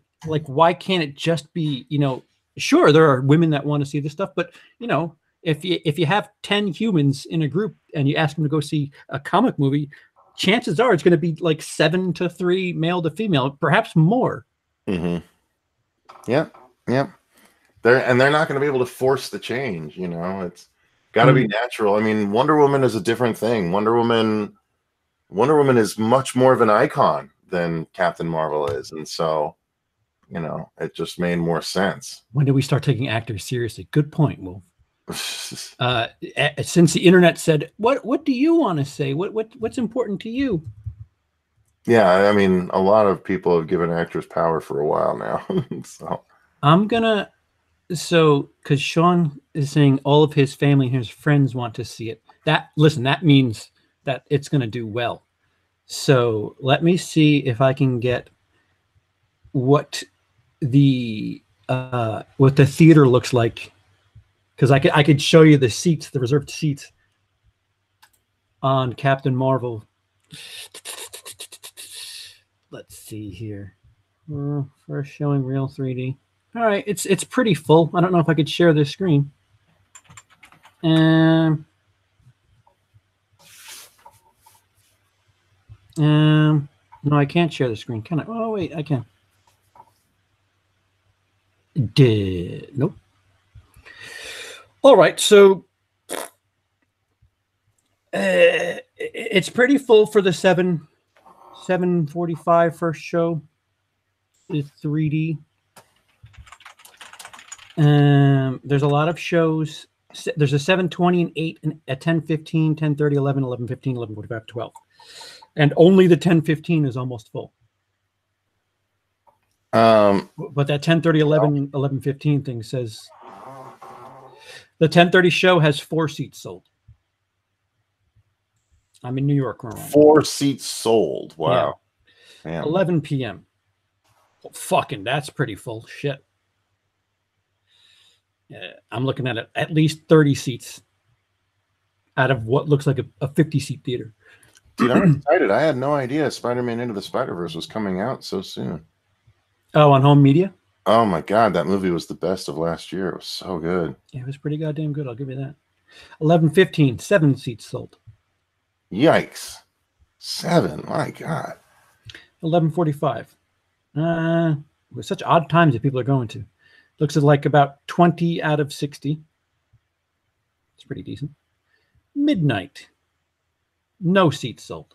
why can't it just be, you know, sure, there are women that want to see this stuff, but you know, if you have 10 humans in a group and you ask them to go see a comic movie, chances are it's going to be like 7-3 male to female, perhaps more. Mm-hmm. Yeah. They're not going to be able to force the change, you know. It's got to be natural. I mean, Wonder Woman is a different thing. Wonder Woman is much more of an icon than Captain Marvel is, and so, you know, it just made more sense. When did we start taking actors seriously? Good point, Wolf. Since the internet said, what do you want to say? What's important to you? Yeah, I mean, a lot of people have given actors power for a while now. So I'm gonna. So, because Sean is saying all of his family and his friends want to see it. That means that it's going to do well. So let me see if I can get what the theater looks like, because I could show you the seats, the reserved seats on Captain Marvel. Let's see here. First showing real 3D. All right, it's pretty full. I don't know if I could share this screen. No, I can't share the screen, can I? Oh, wait, I can. Nope. All right, so it's pretty full for the 7:45 first show. It's 3D. There's a lot of shows. There's a 7:20 and 8 and at 10:15, 10:30, 11, 11:15, 11:45, 12. And only the 10:15 is almost full. But that 10:30, 11, 11:15 thing says the 10:30 show has 4 seats sold. I'm in New York. 4 seats sold. Wow. Yeah. 11 p.m. Well, fucking, that's pretty full. Shit. I'm looking at it, at least 30 seats out of what looks like a 50-seat theater. Dude, I'm excited. I had no idea Spider-Man Into the Spider-Verse was coming out so soon. Oh, on home media? Oh my God, that movie was the best of last year. It was so good. Yeah, it was pretty goddamn good. I'll give you that. 11:15, 7 seats sold. Yikes. 7, my God. 11:45. With such odd times that people are going to. Looks like about 20 out of 60. It's pretty decent. Midnight. No seats sold.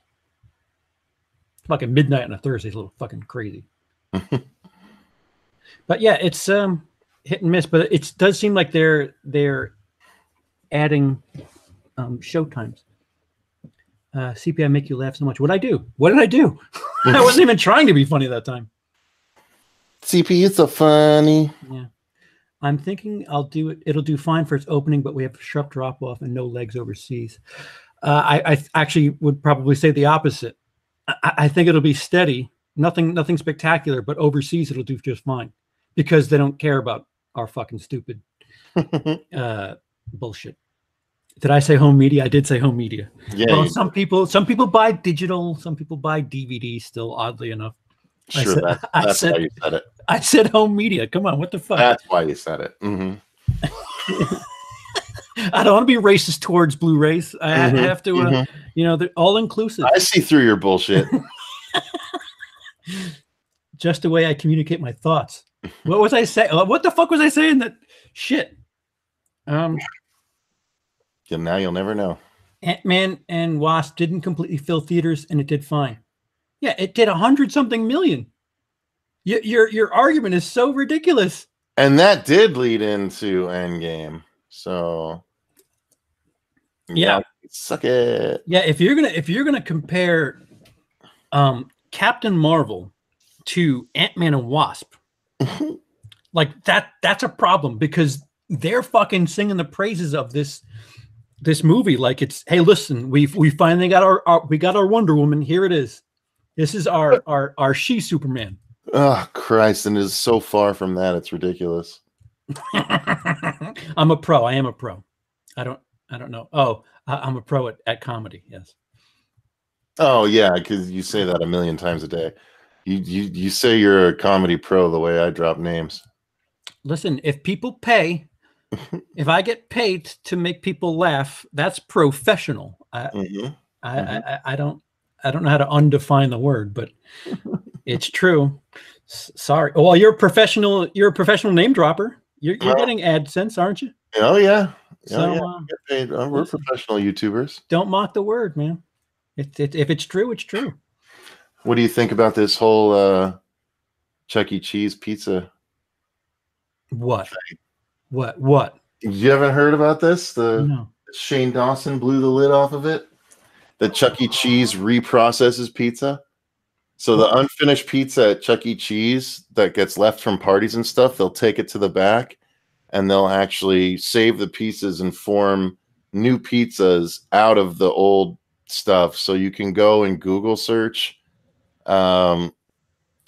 Fucking midnight on a Thursday is a little fucking crazy. But yeah, it's hit and miss, but it does seem like they're adding show times. CPI make you laugh so much. What did I do? I wasn't even trying to be funny that time. CP, it's so funny. Yeah. I'm thinking I'll do it. It'll do fine for its opening, but we have a sharp drop off and no legs overseas. I actually would probably say the opposite. I think it'll be steady, nothing spectacular, but overseas it'll do just fine because they don't care about our fucking stupid bullshit. Did I say home media? I did say home media. Yeah. Well, some people buy digital, some people buy DVD. Still, oddly enough. Sure, that's why you said it. I said home media. Come on, what the fuck? That's why you said it. Mm-hmm. I don't want to be racist towards Blu-rays. I have to, they're all inclusive. I see through your bullshit. Just the way I communicate my thoughts. What was I saying? What the fuck was I saying? That shit. Yeah, now you'll never know. Ant-Man and Wasp didn't completely fill theaters, and it did fine. Yeah, it did 100-something million. Your argument is so ridiculous. And that did lead into Endgame. So yeah, suck it. Yeah, if you're gonna compare Captain Marvel to Ant-Man and Wasp, like that's a problem, because they're fucking singing the praises of this movie like it's, hey, listen, we finally got our Wonder Woman. Here it is. This is our she Superman. Oh Christ! And it is so far from that. It's ridiculous. I'm a pro. I am a pro. I don't know. Oh, I'm a pro at comedy. Yes. Oh yeah, because you say that a million times a day. You say you're a comedy pro the way I drop names. Listen, if people pay, if I get paid to make people laugh, that's professional. I don't know how to undefine the word, but it's true. Sorry. Well, you're a professional name dropper. You're getting AdSense, aren't you? Oh yeah. So get paid. We're professional YouTubers. Don't mock the word, man. If it's true, it's true. What do you think about this whole Chuck E. Cheese pizza? What? You haven't heard about this? No. Shane Dawson blew the lid off of it. The Chuck E. Cheese reprocesses pizza. So the unfinished pizza at Chuck E. Cheese that gets left from parties and stuff, they'll take it to the back and they'll actually save the pieces and form new pizzas out of the old stuff. So you can go and Google search. You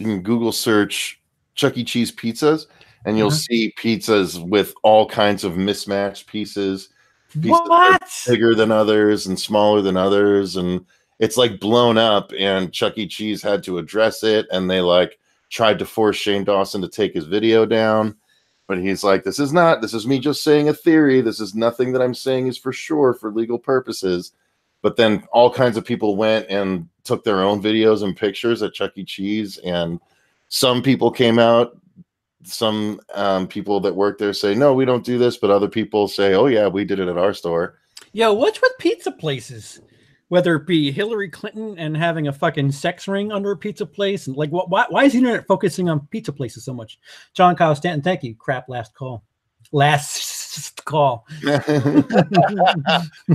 can Google search Chuck E. Cheese pizzas, and you'll see pizzas with all kinds of mismatched pieces. What? Bigger than others and smaller than others, and it's like blown up. And Chuck E. Cheese had to address it, and they like tried to force Shane Dawson to take his video down. But he's like, this is me just saying a theory. This is nothing that I'm saying is for sure for legal purposes. But then all kinds of people went and took their own videos and pictures at Chuck E. Cheese. And some people came out, some people that work there say, no, we don't do this. But other people say, oh, yeah, we did it at our store. Yo, what's with pizza places? Whether it be Hillary Clinton and having a fucking sex ring under a pizza place, and like, why is the internet focusing on pizza places so much? John Kyle Stanton, thank you. Crap, last call.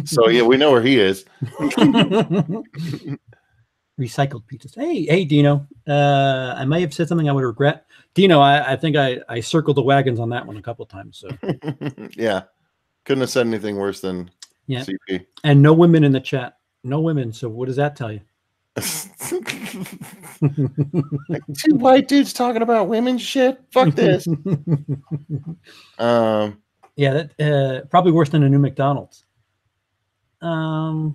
So yeah, we know where he is. Recycled pizzas. Hey, Dino. I may have said something I would regret. Dino, I think I circled the wagons on that one a couple of times. So yeah, couldn't have said anything worse than CP. And no women in the chat. No women. So what does that tell you? Like, two white dudes talking about women shit. Fuck this. Yeah, that probably worse than a new McDonald's. Do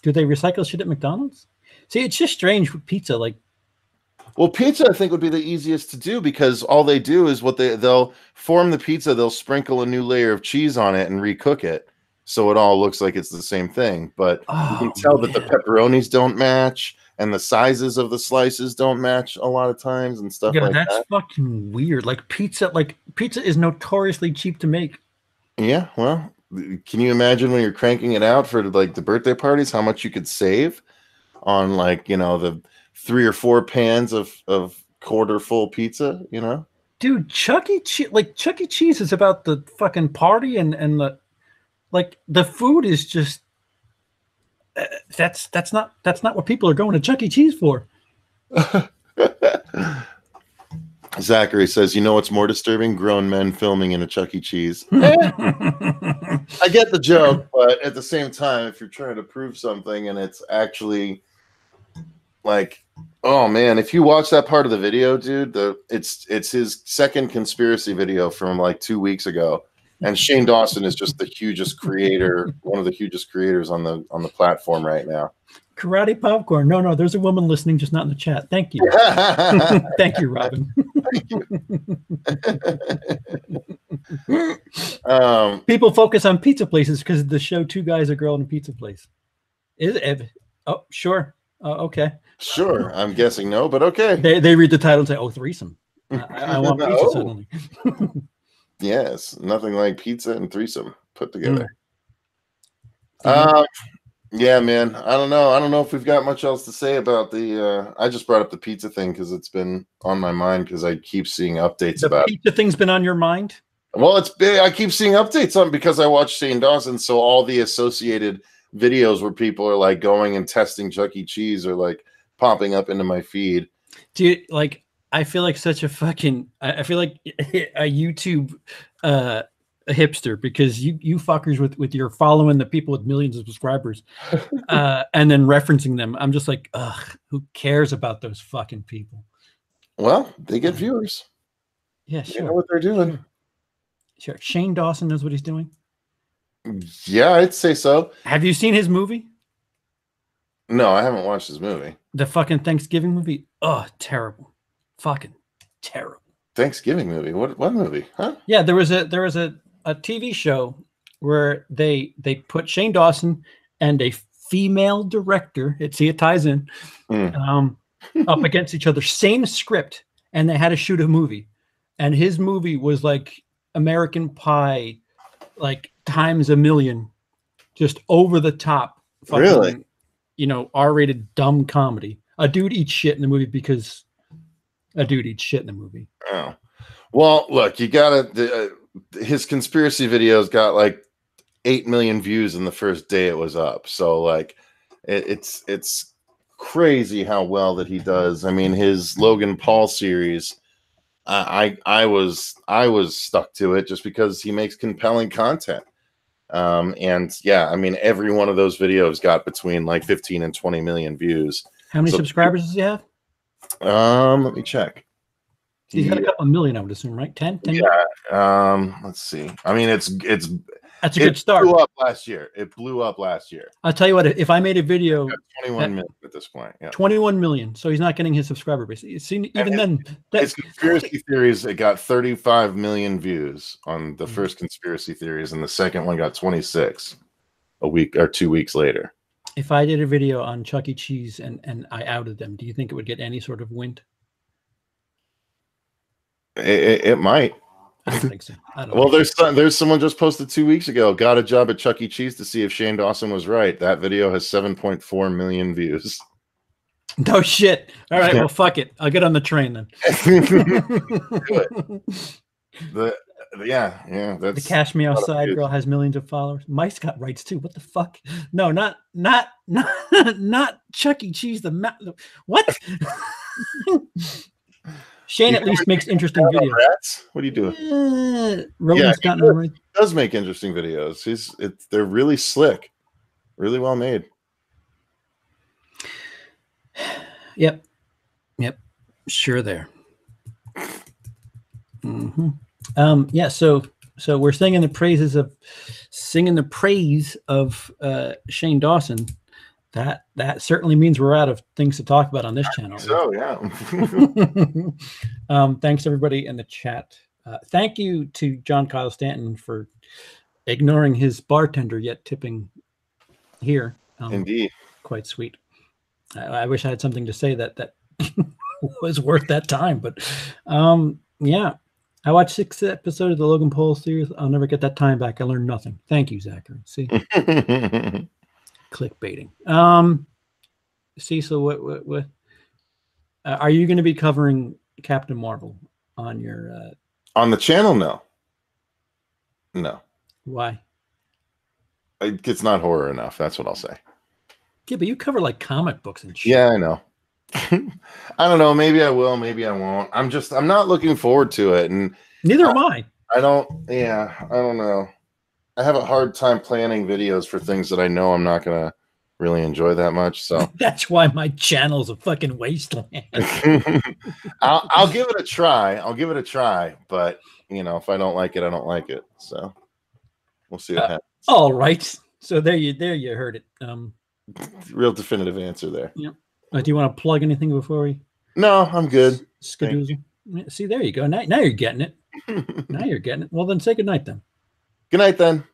they recycle shit at McDonald's? See, it's just strange with pizza. Like, well, pizza I think would be the easiest to do, because all they do is they'll form the pizza, they'll sprinkle a new layer of cheese on it and recook it, so it all looks like it's the same thing. But you can tell that the pepperonis don't match, and the sizes of the slices don't match a lot of times and stuff like that. That's fucking weird. Like pizza is notoriously cheap to make. Yeah, well, can you imagine when you're cranking it out for like the birthday parties, how much you could save on, like, you know, the 3 or 4 pans of quarter full pizza, you know? Dude, Chuck E. Cheese is about the fucking party and the, like, the food is just that's not what people are going to Chuck E. Cheese for. Zachary says, you know what's more disturbing? Grown men filming in a Chuck E. Cheese. I get the joke, but at the same time, if you're trying to prove something and it's actually like, oh man, if you watch that part of the video, dude, it's his second conspiracy video from like 2 weeks ago. And Shane Dawson is just the hugest creator, one of the hugest creators on the platform right now. Karate popcorn. No, there's a woman listening, just not in the chat. Thank you. Thank you, Robin. Thank you. People focus on pizza places because of the show Two Guys, a Girl, in a Pizza Place. Is it? Oh, sure. Okay. Sure. I'm guessing no, but okay. They read the title and say, oh, threesome. I want pizza Oh. suddenly. Yes, nothing like pizza and threesome put together. Mm. Yeah, man. I don't know. I don't know if we've got much else to say about the. I just brought up the pizza thing because it's been on my mind because I keep seeing updates The about. pizza thing's been on your mind? Well, it's big. I keep seeing updates on because I watch Shane Dawson, so all the associated videos where people are like going and testing Chuck E. Cheese are like popping up into my feed. Dude, like I feel like such a fucking I feel like a YouTube a hipster because you fuckers with your following the people with millions of subscribers and then referencing them. I'm just like, ugh, who cares about those fucking people? Well, they get viewers. Yeah, They know sure. what they're doing. Sure. Shane Dawson knows what he's doing. Yeah, I'd say so. Have you seen his movie? No, I haven't watched his movie. The fucking Thanksgiving movie? Oh, terrible. Fucking terrible. Thanksgiving movie? What movie? Huh? Yeah, there was a TV show where they put Shane Dawson and a female director, it ties in, up against each other, same script, and they had to shoot a movie. And his movie was like American Pie, like times a million, just over the top. Fucking, Really? You know, R-rated dumb comedy. A dude eats shit in the movie because a dude eats shit in the movie. Oh, well, look, you gotta. His conspiracy videos got like 8 million views in the first day it was up. So like, it's crazy how well that he does. I mean, his Logan Paul series. I was stuck to it just because he makes compelling content. And yeah, I mean, every one of those videos got between like 15 and 20 million views. How many subscribers does he have? Let me check. He's got a couple of million, I would assume, right? 10? Yeah. Let's see. I mean, that's a good start. It blew up last year. I'll tell you what, if I made a video 21 million at this point. Yeah. 21 million. So he's not getting his subscriber base. See, even then, his conspiracy theories, it got 35 million views on the first conspiracy theories, and the second one got 26 a week or 2 weeks later. If I did a video on Chuck E. Cheese and I outed them, do you think it would get any sort of wind? It might. I don't think so. Well, there's someone just posted 2 weeks ago, got a job at Chuck E. Cheese to see if Shane Dawson was right. That video has 7.4 million views. No shit. All right, well, fuck it. I'll get on the train then. Yeah. That's the Cash Me Outside girl has millions of followers. Mice got rights too. What the fuck? No, not Chuck E. Cheese. What? Shane at least makes interesting videos. Rats? What are you doing? Rogan's got no right. Does make interesting videos. They're really slick, really well made. Yep. Sure, there. Yeah. So we're singing the praise of Shane Dawson. That certainly means we're out of things to talk about on this channel. So yeah. Thanks everybody in the chat. Thank you to John Kyle Stanton for ignoring his bartender yet tipping here. Indeed, quite sweet. I wish I had something to say that was worth that time, but yeah. I watched 6 episodes of the Logan Paul series. I'll never get that time back. I learned nothing. Thank you, Zachary. See. Clickbaiting. Cecil, what are you going to be covering Captain Marvel on your on the channel? No. Why? It's not horror enough. That's what I'll say. Yeah, but you cover like comic books and shit. Yeah, I know. I don't know. Maybe I will. Maybe I won't. I'm not looking forward to it, and neither am I. I don't know. I have a hard time planning videos for things that I know I'm not gonna really enjoy that much. So that's why my channel's a fucking wasteland. I'll give it a try. But if I don't like it, I don't like it. So we'll see what happens. All right. So there you heard it. Real definitive answer there. Yeah. Do you want to plug anything before we? No, I'm good. Skadoozle. See, there you go. Now you're getting it. Now you're getting it. Well, then say good night then. Good night then.